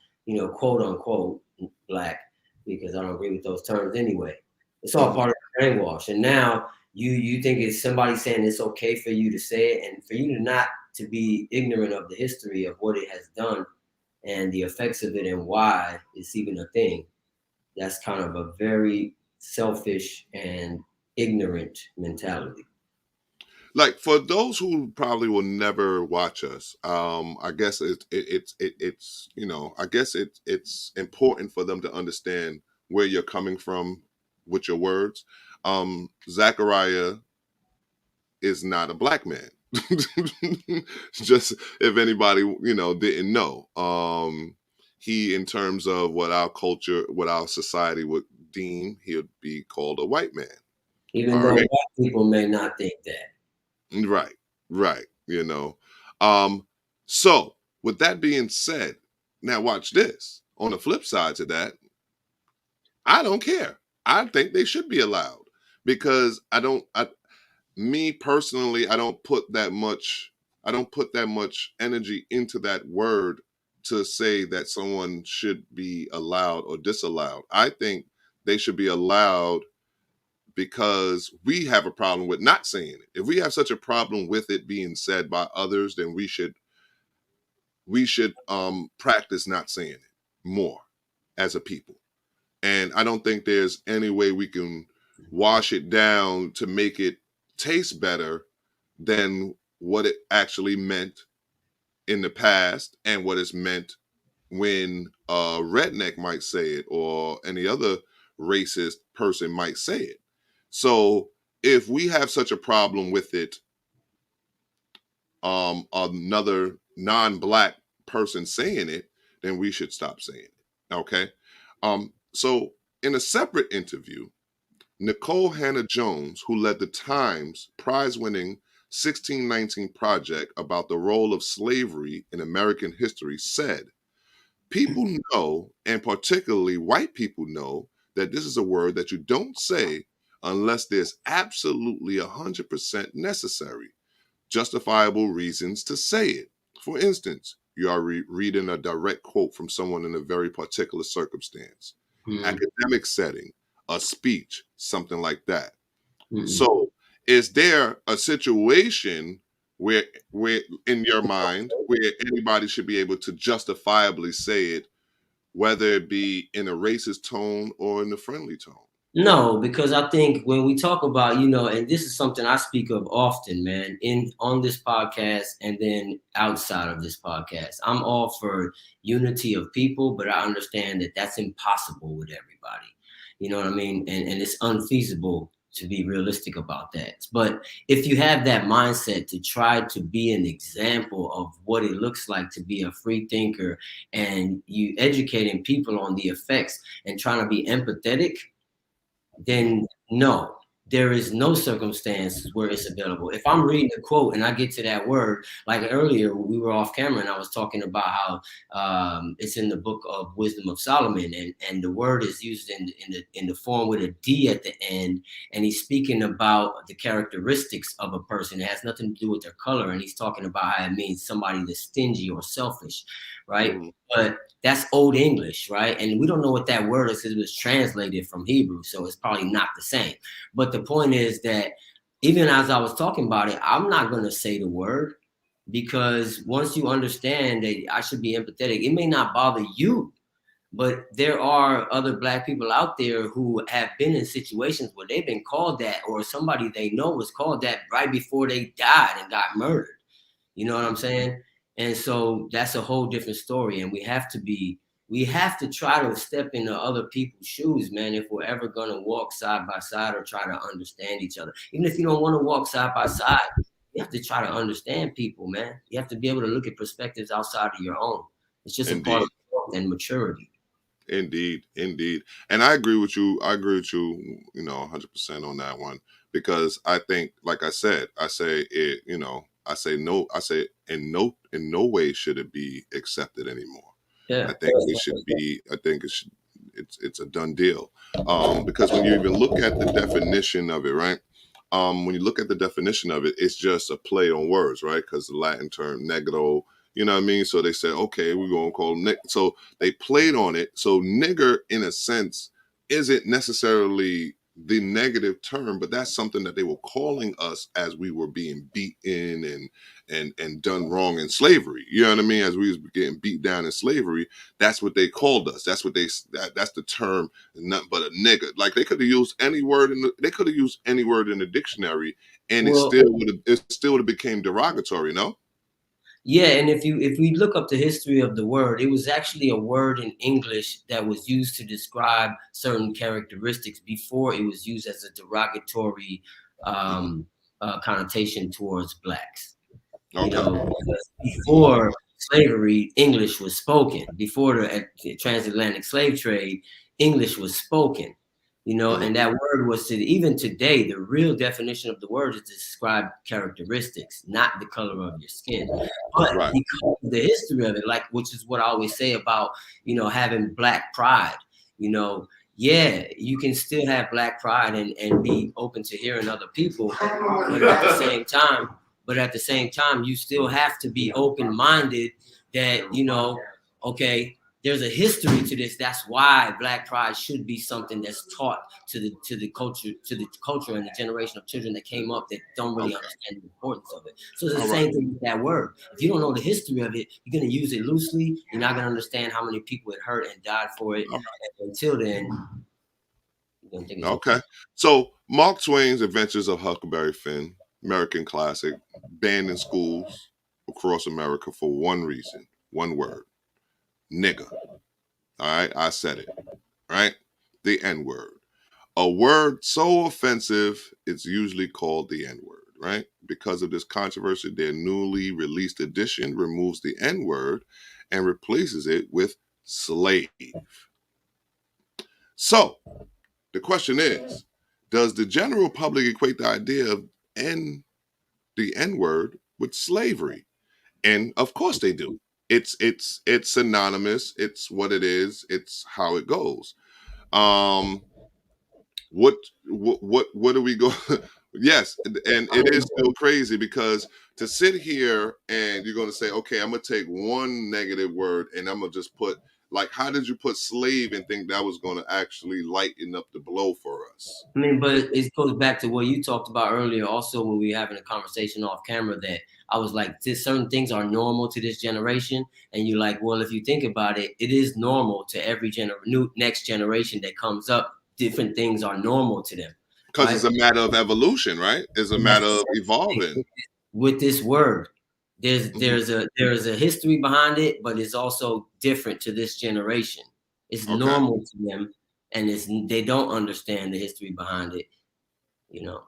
quote unquote Black, because I don't agree with those terms anyway. It's all part of the brainwash, and now you think it's somebody saying it's okay for you to say it, and for you to not to be ignorant of the history of what it has done and the effects of it and why it's even a thing. That's kind of a very selfish and ignorant mentality. Like, for those who probably will never watch us, I guess it's I guess it's important for them to understand where you're coming from with your words. Zachariah is not a Black man. Just if anybody didn't know, he, in terms of what our culture, what our society would deem, he'd be called a white man. Even though Black people may not think that. Right. So with that being said, now watch this. On the flip side to that, I don't care. I think they should be allowed, because me personally, I don't put that much energy into that word to say that someone should be allowed or disallowed. I think they should be allowed because we have a problem with not saying it. If we have such a problem with it being said by others, then we should practice not saying it more as a people. And I don't think there's any way we can wash it down to make it taste better than what it actually meant in the past and what it's meant when a redneck might say it or any other racist person might say it. So if we have such a problem with it, another non-black person saying it, then we should stop saying it. Okay. So in a separate interview, Nicole Hannah-Jones, who led the Times prize-winning 1619 project about the role of slavery in American history, said, "People know, and particularly white people know, that this is a word that you don't say unless there's absolutely 100% necessary, justifiable reasons to say it. For instance, you are reading a direct quote from someone in a very particular circumstance, academic setting, a speech, something like that." So is there a situation where in your mind where anybody should be able to justifiably say it, whether it be in a racist tone or in a friendly tone? No, because I think when we talk about, and this is something I speak of often, man, on this podcast and then outside of this podcast, I'm all for unity of people, but I understand that that's impossible with everybody. You know what I mean? And it's unfeasible to be realistic about that. But if you have that mindset to try to be an example of what it looks like to be a free thinker, and you educating people on the effects and trying to be empathetic, then no, there is no circumstance where it's available. If I'm reading a quote and I get to that word, like earlier we were off camera and I was talking about how it's in the book of Wisdom of Solomon, and the word is used in the form with a D at the end, and he's speaking about the characteristics of a person. It has nothing to do with their color, and he's talking about how it means somebody that's stingy or selfish, right? But that's Old English, right? And we don't know what that word is because it was translated from Hebrew, so it's probably not the same. But the point is that even as I was talking about it, I'm not going to say the word, because once you understand that I should be empathetic, it may not bother you, but there are other Black people out there who have been in situations where they've been called that, or somebody they know was called that right before they died and got murdered. You know what I'm saying? And so that's a whole different story. And we have to try to step into other people's shoes, man, if we're ever going to walk side by side or try to understand each other. Even if you don't want to walk side by side, you have to try to understand people, man. You have to be able to look at perspectives outside of your own. It's just a part of growth and maturity. Indeed. And I agree with you. 100% on that one, because I think, like I said, I say in no way should it be accepted anymore. Yeah. I think it's a done deal. Because when you even look at the definition of it, right? When you look at the definition of it, it's just a play on words, right? Because the Latin term negro, you know what I mean? So they said, okay, we're going to call them so they played on it. So nigger, in a sense, isn't necessarily the negative term, but that's something that they were calling us as we were being beaten and done wrong in slavery. You know what I mean? As we was getting beat down in slavery, that's what they called us. That's what that's the term, nothing but a nigger. Like they could have used any word in the dictionary, and it still would have became derogatory, no? Yeah, and if we look up the history of the word, it was actually a word in English that was used to describe certain characteristics before it was used as a derogatory connotation towards Blacks. Okay. You know, before slavery, English was spoken. Before the transatlantic slave trade, English was spoken. You know, and that word was even today, the real definition of the word is to describe characteristics, not the color of your skin. But because of the history of it, which is what I always say about, having Black pride, yeah, you can still have Black pride and be open to hearing other people. But at the same time, you still have to be open-minded that, okay, there's a history to this. That's why Black Pride should be something that's taught to the culture and the generation of children that came up that don't really understand the importance of it. So it's the same thing with that word. If you don't know the history of it, you're gonna use it loosely. You're not gonna understand how many people it hurt and died for it. And until then, you're gonna think it's Okay. So Mark Twain's Adventures of Huckleberry Finn, American classic, banned in schools across America for one reason, one word: nigga. All right, I said it. Right, the N word. A word so offensive, it's usually called the N word. Right, because of this controversy, their newly released edition removes the N word and replaces it with slave. So the question is, does the general public equate the idea of the N word with slavery? And of course they do. It's synonymous. It's what it is. It's how it goes. What do we go? Yes, and it is still crazy because to sit here and you're going to say, okay, I'm going to take one negative word and I'm going to just put, like, how did you put slave and think that was going to actually lighten up the blow for us? I mean, but it goes back to what you talked about earlier. Also, when we were having a conversation off camera, that I was like, certain things are normal to this generation, and you're like, well, if you think about it, it is normal to every next generation that comes up. Different things are normal to them. Because right? it's a matter of evolution, right? It's a matter of evolving. With this word, there's a history behind it, but it's also different to this generation. It's normal to them, and they don't understand the history behind it. You know,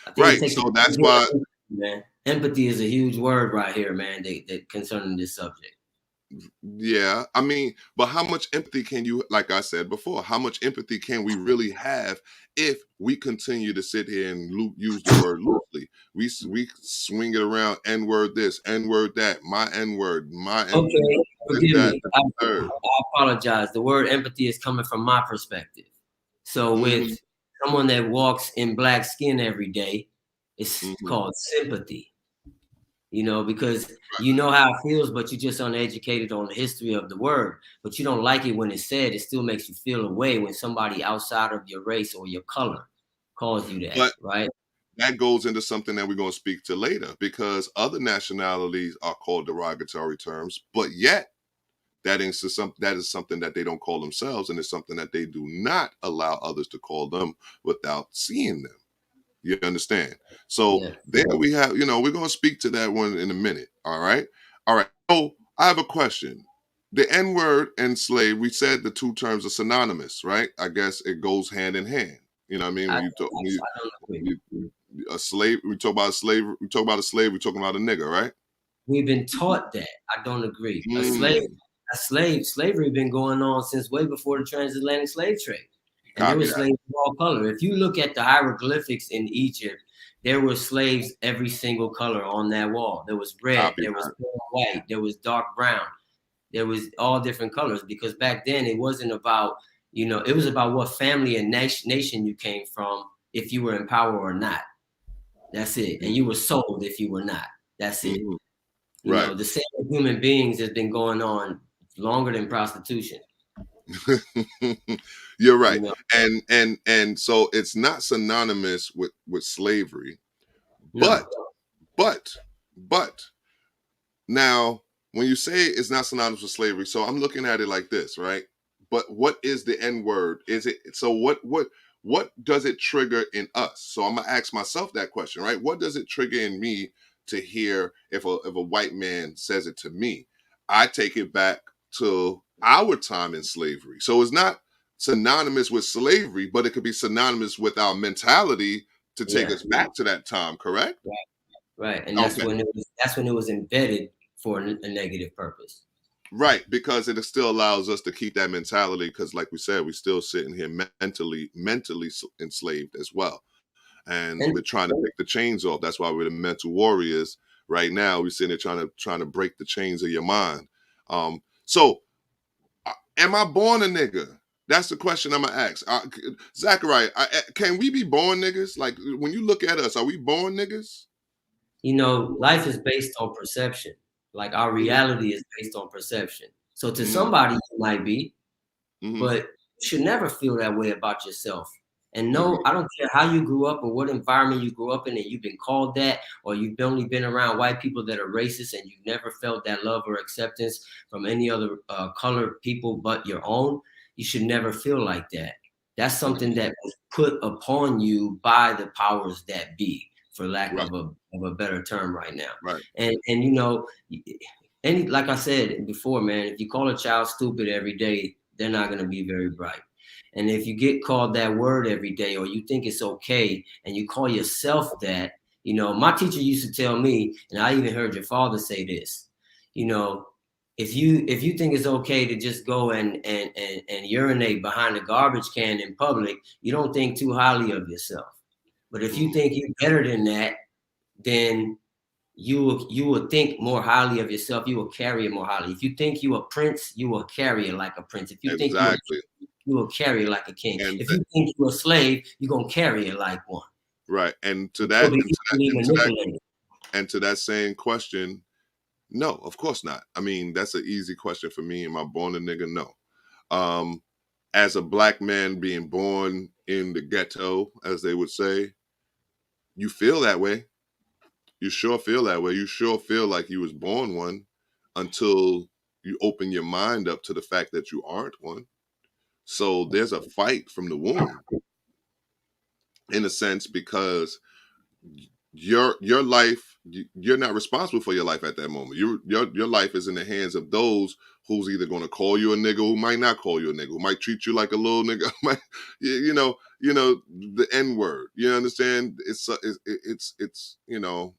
I think right. So that's why, man, empathy is a huge word right here, man. That concerning this subject. Yeah, I mean, but how much empathy can you, like I said before, how much empathy can we really have if we continue to sit here and use the word loosely? We swing it around, N word this, N word that, my N word, my N Okay, forgive that, me. I apologize. The word empathy is coming from my perspective. So with someone that walks in black skin every day, it's called sympathy. You know, because you know how it feels, but you're just uneducated on the history of the word. But you don't like it when it's said. It still makes you feel a way when somebody outside of your race or your color calls you that, But right? that goes into something that we're going to speak to later, because other nationalities are called derogatory terms, but yet that is something that they don't call themselves, and it's something that they do not allow others to call them without seeing them. You understand? So there we have, we're going to speak to that one in a minute. All right. So I have a question. The N word and slave, we said the two terms are synonymous, right? I guess it goes hand in hand. You know what I mean? When a slave, we talk about a slave, we're talking about a nigga, right? We've been taught that. I don't agree. Slavery been going on since way before the transatlantic slave trade. And there were slaves of all color. If you look at the hieroglyphics in Egypt, there were slaves every single color on that wall. There was red, there was white, there was dark brown, there was all different colors, because back then it wasn't about, it was about what family and nation you came from, if you were in power or not. That's it. And you were sold if you were not. That's it. You know, the same with human beings has been going on longer than prostitution. You're right. And so it's not synonymous with slavery. But now when you say it's not synonymous with slavery, so I'm looking at it like this, right? But what is the N word? Is it so what does it trigger in us? So I'm gonna ask myself that question, right? What does it trigger in me to hear if a white man says it to me? I take it back to our time in slavery. So it's not synonymous with slavery, but it could be synonymous with our mentality to take us back to that time, correct? Right. And that's when it was embedded for a negative purpose. Right, because it still allows us to keep that mentality, because like we said, we're still sitting here mentally enslaved as well. And we're trying to take the chains off. That's why we're the mental warriors right now. We're sitting there trying to break the chains of your mind. So am I born a nigga? That's the question I'm gonna ask. Zachariah, can we be born niggas? Like, when you look at us, are we born niggas? Life is based on perception. Like, our reality is based on perception. So to somebody you might be, Mm-hmm. but you should never feel that way about yourself. And Mm-hmm. no, I don't care how you grew up or what environment you grew up in, and you've been called that, or you've only been around white people that are racist, and you've never felt that love or acceptance from any other colored people but your own. You should never feel like that. That's something that was put upon you by the powers that be, for lack Right. of a better term right now. Right. And you know, like I said before, man, if you call a child stupid every day, they're not going to be very bright. And if you get called that word every day, or you think it's okay, and you call yourself that, you know, my teacher used to tell me, and I even heard your father say this, you know, if you think it's okay to just go and urinate behind a garbage can in public, you don't think too highly of yourself. But if you think you're better than that, then you will think more highly of yourself. You will carry it more highly. If you think you a prince, you will carry it like a prince. If you think you will carry it like a king. And if you think you're a slave, you're gonna carry it like one. Right. And to You'll that, be easily manipulated. and to that same question, no, of course not. I mean, that's an easy question for me. Am I born a nigga? No. As a black man being born in the ghetto, as they would say, you feel that way. You sure feel that way. You sure feel like you was born one until you open your mind up to the fact that you aren't one. So there's a fight from the womb, in a sense, because your life, you're not responsible for your life at that moment. Your life is in the hands of those who's either going to call you a nigga, who might not call you a nigga, who might treat you like a little nigga, you know, the N word. You understand? It's you know.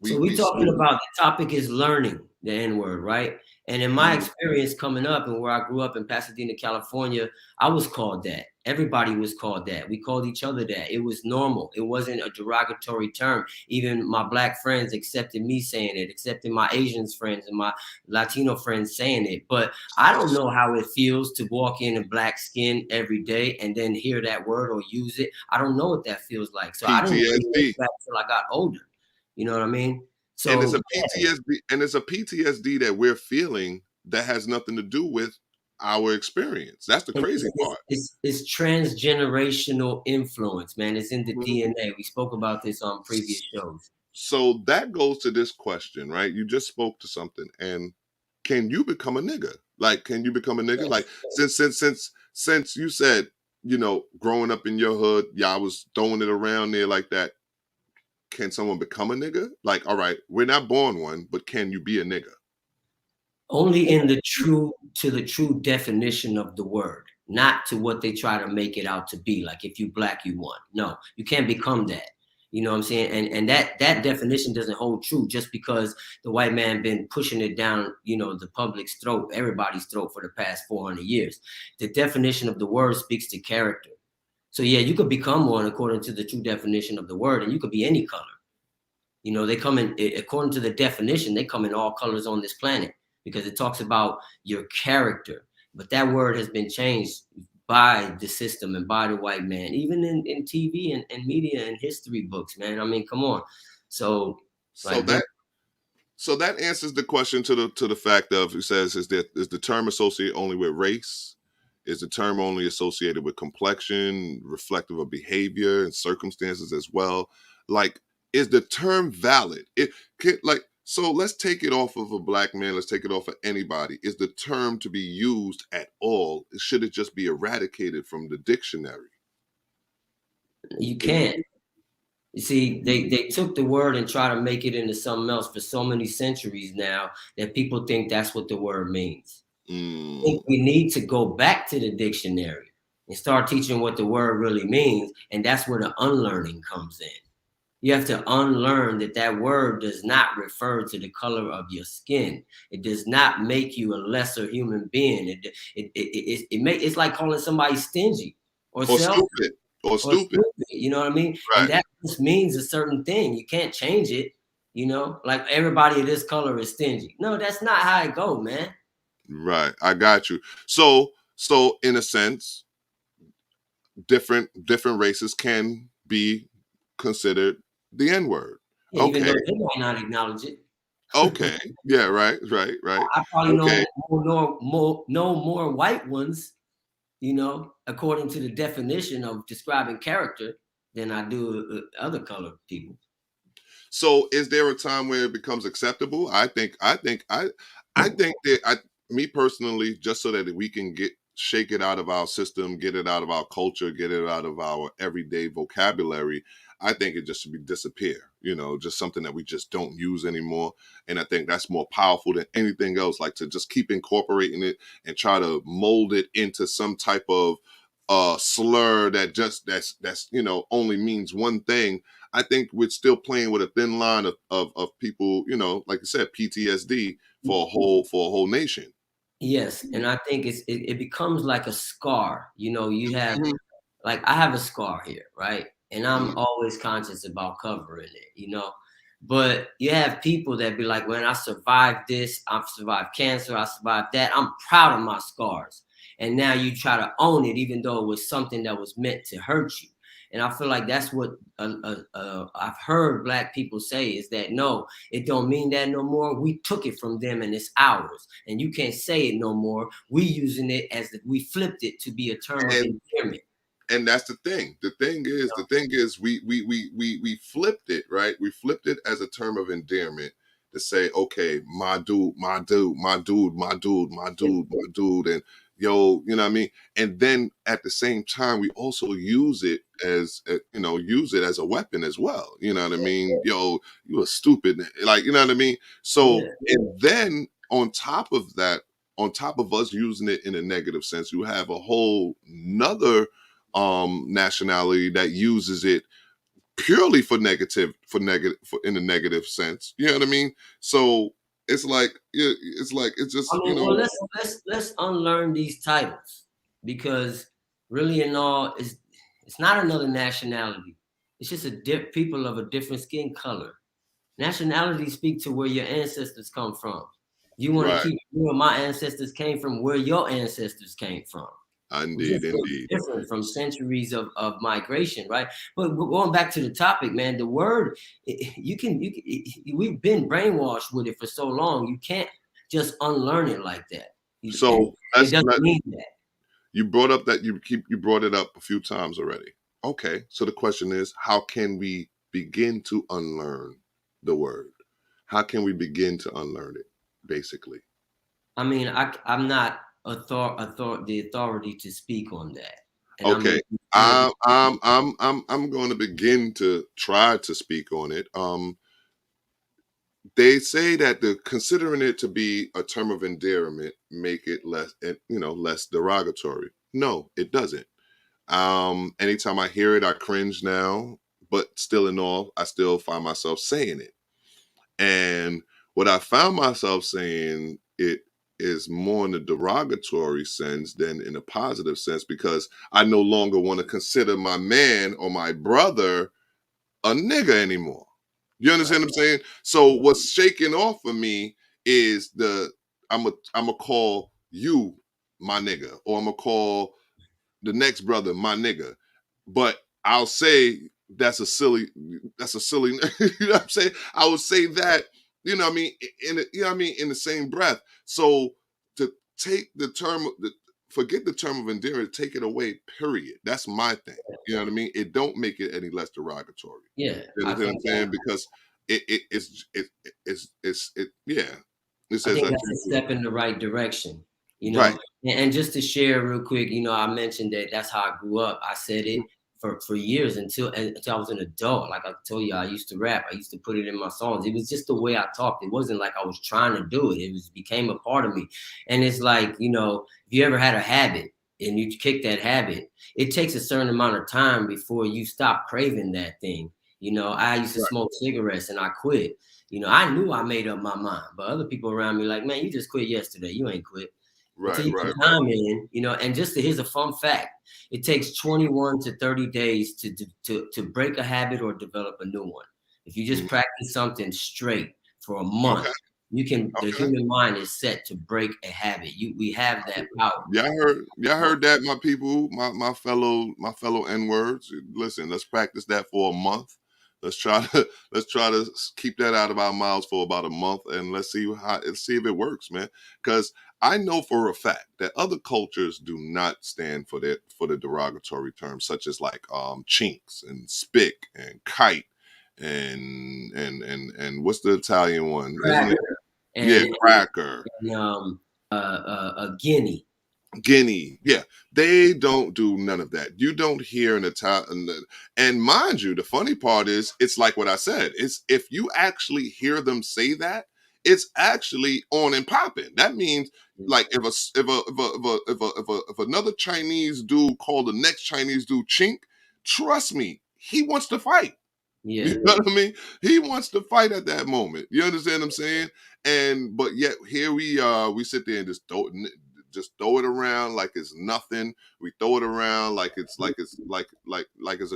So we're talking about, the topic is learning the N word, right? And in my experience coming up, and where I grew up in Pasadena, California, I was called that. Everybody was called that. We called each other that. It was normal. It wasn't a derogatory term. Even my black friends accepted me saying it, accepted my Asian friends and my Latino friends saying it. But I don't know how it feels to walk in a black skin every day and then hear that word or use it. I don't know what that feels like. So I didn't really know that until I got older. You know what I mean? So, and it's a PTSD, and it's a PTSD that we're feeling that has nothing to do with our experience. That's the crazy part. It's transgenerational influence, man. It's in the DNA. We spoke about this on previous shows. So that goes to this question, right? You just spoke to something, and can you become a nigga? Like, can you become a nigga? Like, since you said, you know, growing up in your hood, y'all was throwing it around there like that. Can someone become a nigga? Like, all right, we're not born one, but can you be a nigga? Only in the true definition of the word, not to what they try to make it out to be. Like, if you black, you won. No, you can't become that. You know what I'm saying? And that definition doesn't hold true just because the white man been pushing it down, you know, the public's throat, everybody's throat for the past 400 years. The definition of the word speaks to character. So yeah, you could become one according to the true definition of the word, and you could be any color. You know, they come in, according to the definition, they come in all colors on this planet, because it talks about your character. But that word has been changed by the system and by the white man, even in TV and media and history books, man. I mean, come on. So that answers the question to the fact of, it says, is the term associated only with race? Is the term only associated with complexion, reflective of behavior and circumstances as well? Like, is the term valid? So let's take it off of a black man. Let's take it off of anybody. Is the term to be used at all? Should it just be eradicated from the dictionary? You can't. You see, they took the word and try to make it into something else for so many centuries now that people think that's what the word means. I think we need to go back to the dictionary and start teaching what the word really means. And that's where the unlearning comes in. You have to unlearn that word does not refer to the color of your skin. It does not make you a lesser human being. It's like calling somebody stingy or stupid. Or stupid. You know what I mean? Right. And that just means a certain thing. You can't change it. You know, like everybody of this color is stingy. No, that's not how it go, man. Right. I got you. So in a sense, different races can be considered the N-word. Yeah, even though they might not acknowledge it. Okay. Yeah. Right. I probably Okay. know more white ones, according to the definition of describing character, than I do other colored people. So is there a time where it becomes acceptable? I think that me personally, just so that we can shake it out of our system, get it out of our culture, get it out of our everyday vocabulary, I think it just should be disappear, just something that we just don't use anymore. And I think that's more powerful than anything else, like to just keep incorporating it and try to mold it into some type of slur that's only means one thing. I think we're still playing with a thin line of people, like I said, PTSD for a whole nation. Yes, and I think it becomes like a scar. You have, Mhm, like, I have a scar here, right? And I'm mhm. always conscious about covering it. But you have people that be like, when I survived this, I've survived cancer, I survived that. I'm proud of my scars. And now you try to own it, even though it was something that was meant to hurt you. And I feel like that's what I've heard Black people say, is that no, it don't mean that no more. We took it from them and it's ours. And you can't say it no more. We using it as if we flipped it to be a term of And endearment. and that's the thing. The thing is, we flipped it, right? We flipped it as a term of endearment to say, okay, my dude, my dude, my dude, my dude, my dude, my dude, and yo, you know what I mean? And then at the same time, we also use it as use it as a weapon as well. You know what I mean? Yo, you a stupid, like, you know what I mean? So, Yeah. and then on top of that, on top of us using it in a negative sense, you have a whole nother nationality that uses it purely for in a negative sense. You know what I mean? So it's I just mean, well, let's unlearn these titles, because really and all, it's not another nationality. It's just people of a different skin color. Nationalities speak to where your ancestors come from. You want to right. keep where my ancestors came from, where your ancestors came from. We're Indeed, just so indeed. different from centuries of migration, right? But going back to the topic, man, the word, we've been brainwashed with it for so long. You can't just unlearn it like that. And So it doesn't mean that. you brought up that you brought it up a few times already. Okay, so the question is, how can we begin to unlearn the word? How can we begin to unlearn it, basically? I mean, I'm not the authority to speak on that, and I'm Okay. here. I'm going to begin to try to speak on it. They say that the considering it to be a term of endearment make it less derogatory. No, it doesn't. Anytime I hear it, I cringe now, but still in all, I still find myself saying it. And what I found myself saying, it is more in a derogatory sense than in a positive sense, because I no longer want to consider my man or my brother a nigga anymore. You understand what I'm saying? So what's shaking off of me is I'm a call you my nigga, or I'm gonna call the next brother my nigga. But I'll say that's a silly you know what I'm saying? I would say that, you know what I mean, in the same breath. So to take forget the term of endearment, take it away, period. That's my thing. You know what I mean? It don't make it any less derogatory. Yeah, You I understand what think I'm saying? Because yeah. It I says think that that's a step in the right direction, you right. know. And just to share real quick, I mentioned that that's how I grew up. I said it for years until I was an adult. Like I told you, I used to rap. I used to put it in my songs. It was just the way I talked. It wasn't like I was trying to do it. Became a part of me. And it's like, if you ever had a habit and you kick that habit, it takes a certain amount of time before you stop craving that thing. I used to Right. smoke cigarettes and I quit. I knew I made up my mind, but other people around me like, man, you just quit yesterday. You ain't quit. Right, Until you right, put right. time in, and here's a fun fact. It takes 21 to 30 days to break a habit or develop a new one. If you just Mhm. practice something straight for a month, Okay, the okay. human mind is set to break a habit. We have that power. Y'all heard that, my people, my fellow N words. Listen, let's practice that for a month. Let's try to keep that out of our mouths for about a month, and let's see if it works, man. Because I know for a fact that other cultures do not stand for the derogatory terms such as like chinks and spick and kite and what's the Italian one? Isn't it? Cracker Yeah, and, cracker. a guinea. Guinea, yeah, they don't do none of that. You don't hear an Italian, and mind you, the funny part is, it's like what I said. It's if you actually hear them say that, it's actually on and popping. That means like if another Chinese dude called the next Chinese dude chink, trust me, he wants to fight. Yeah. You know what I mean? He wants to fight at that moment. You understand what I'm saying? And but yet here we sit there and just throw it around like it's nothing. We throw it around like it's a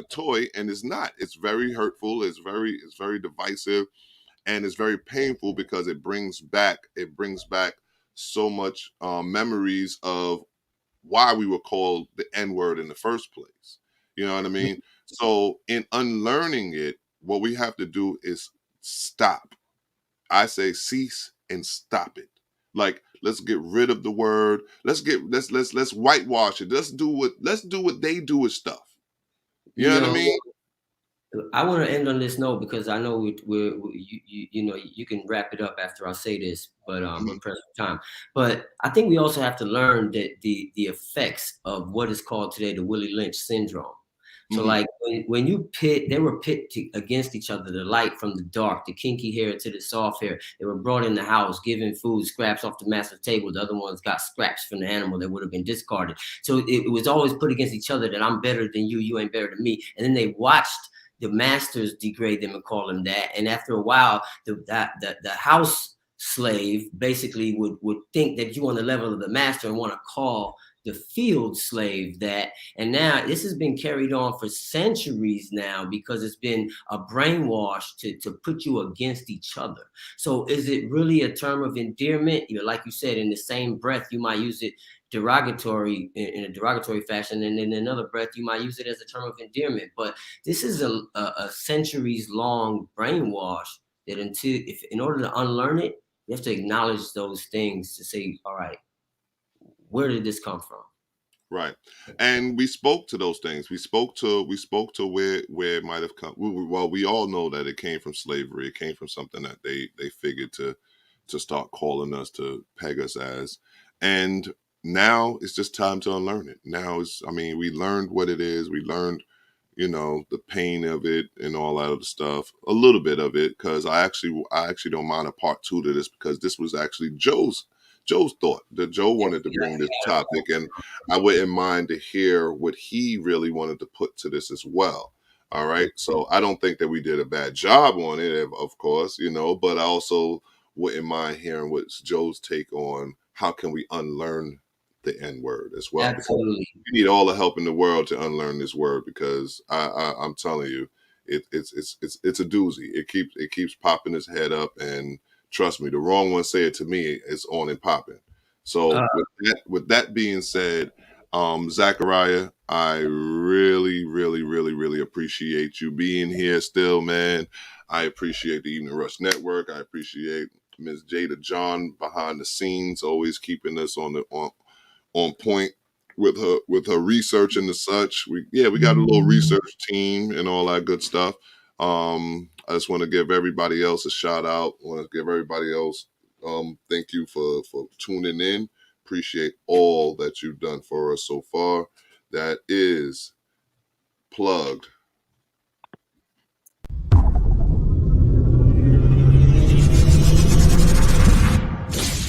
toy, and it's not. It's very hurtful. It's very divisive, and it's very painful because it brings back so much memories of why we were called the N word in the first place. You know what I mean? So in unlearning it, what we have to do is stop. I say cease and stop it. Like, let's get rid of the word. Let's whitewash it. Let's do what they do with stuff. You You know what I know, mean? I want to end on this note because I know you know, you can wrap it up after I say this, but we're Mhm. pressed for time. But I think we also have to learn that the effects of what is called today the Willie Lynch syndrome. So Mhm. like when you they were pit against each other, the light from the dark, the kinky hair to the soft hair. They were brought in the house, given food, scraps off the master's table. The other ones got scraps from the animal that would have been discarded. So it was always put against each other that I'm better than you, you ain't better than me. And then they watched the masters degrade them and call them that. And after a while, the house slave basically would think that you on the level of the master and want to call the field slave that. And now this has been carried on for centuries now because it's been a brainwash to put you against each other. So is it really a term of endearment? You know, like you said, in the same breath, you might use it derogatory in a derogatory fashion, and in another breath you might use it as a term of endearment. But this is a centuries long brainwash that if in order to unlearn it, you have to acknowledge those things to say, all right, where did this come from? Right. And we spoke to those things. We spoke to where it might have come. Well, we all know that it came from slavery. It came from something that they figured to start calling us, to peg us as. And now it's just time to unlearn it. Now we learned what it is. We learned, the pain of it and all that other stuff. A little bit of it, because I actually don't mind a part two to this, because this was actually Joe's thought that Joe wanted to bring this topic, and I wouldn't mind to hear what he really wanted to put to this as well. All right. So I don't think that we did a bad job on it, of course, but I also wouldn't mind hearing what's Joe's take on how can we unlearn the N word as well. Because Absolutely. we need all the help in the world to unlearn this word, because I'm telling you, it's a doozy. It keeps popping its head up, and trust me, the wrong one say it to me, it's on and popping. So Uh, with that being said, Zachariah, I really, really, really, really appreciate you being here still, man. I appreciate the Evening Rush Network. I appreciate Ms. Jada John behind the scenes, always keeping us on point with her research and the such. We got a little research team and all that good stuff. I just want to give everybody else a shout out. I want to give everybody else thank you for tuning in. Appreciate all that you've done for us so far. That is Plugged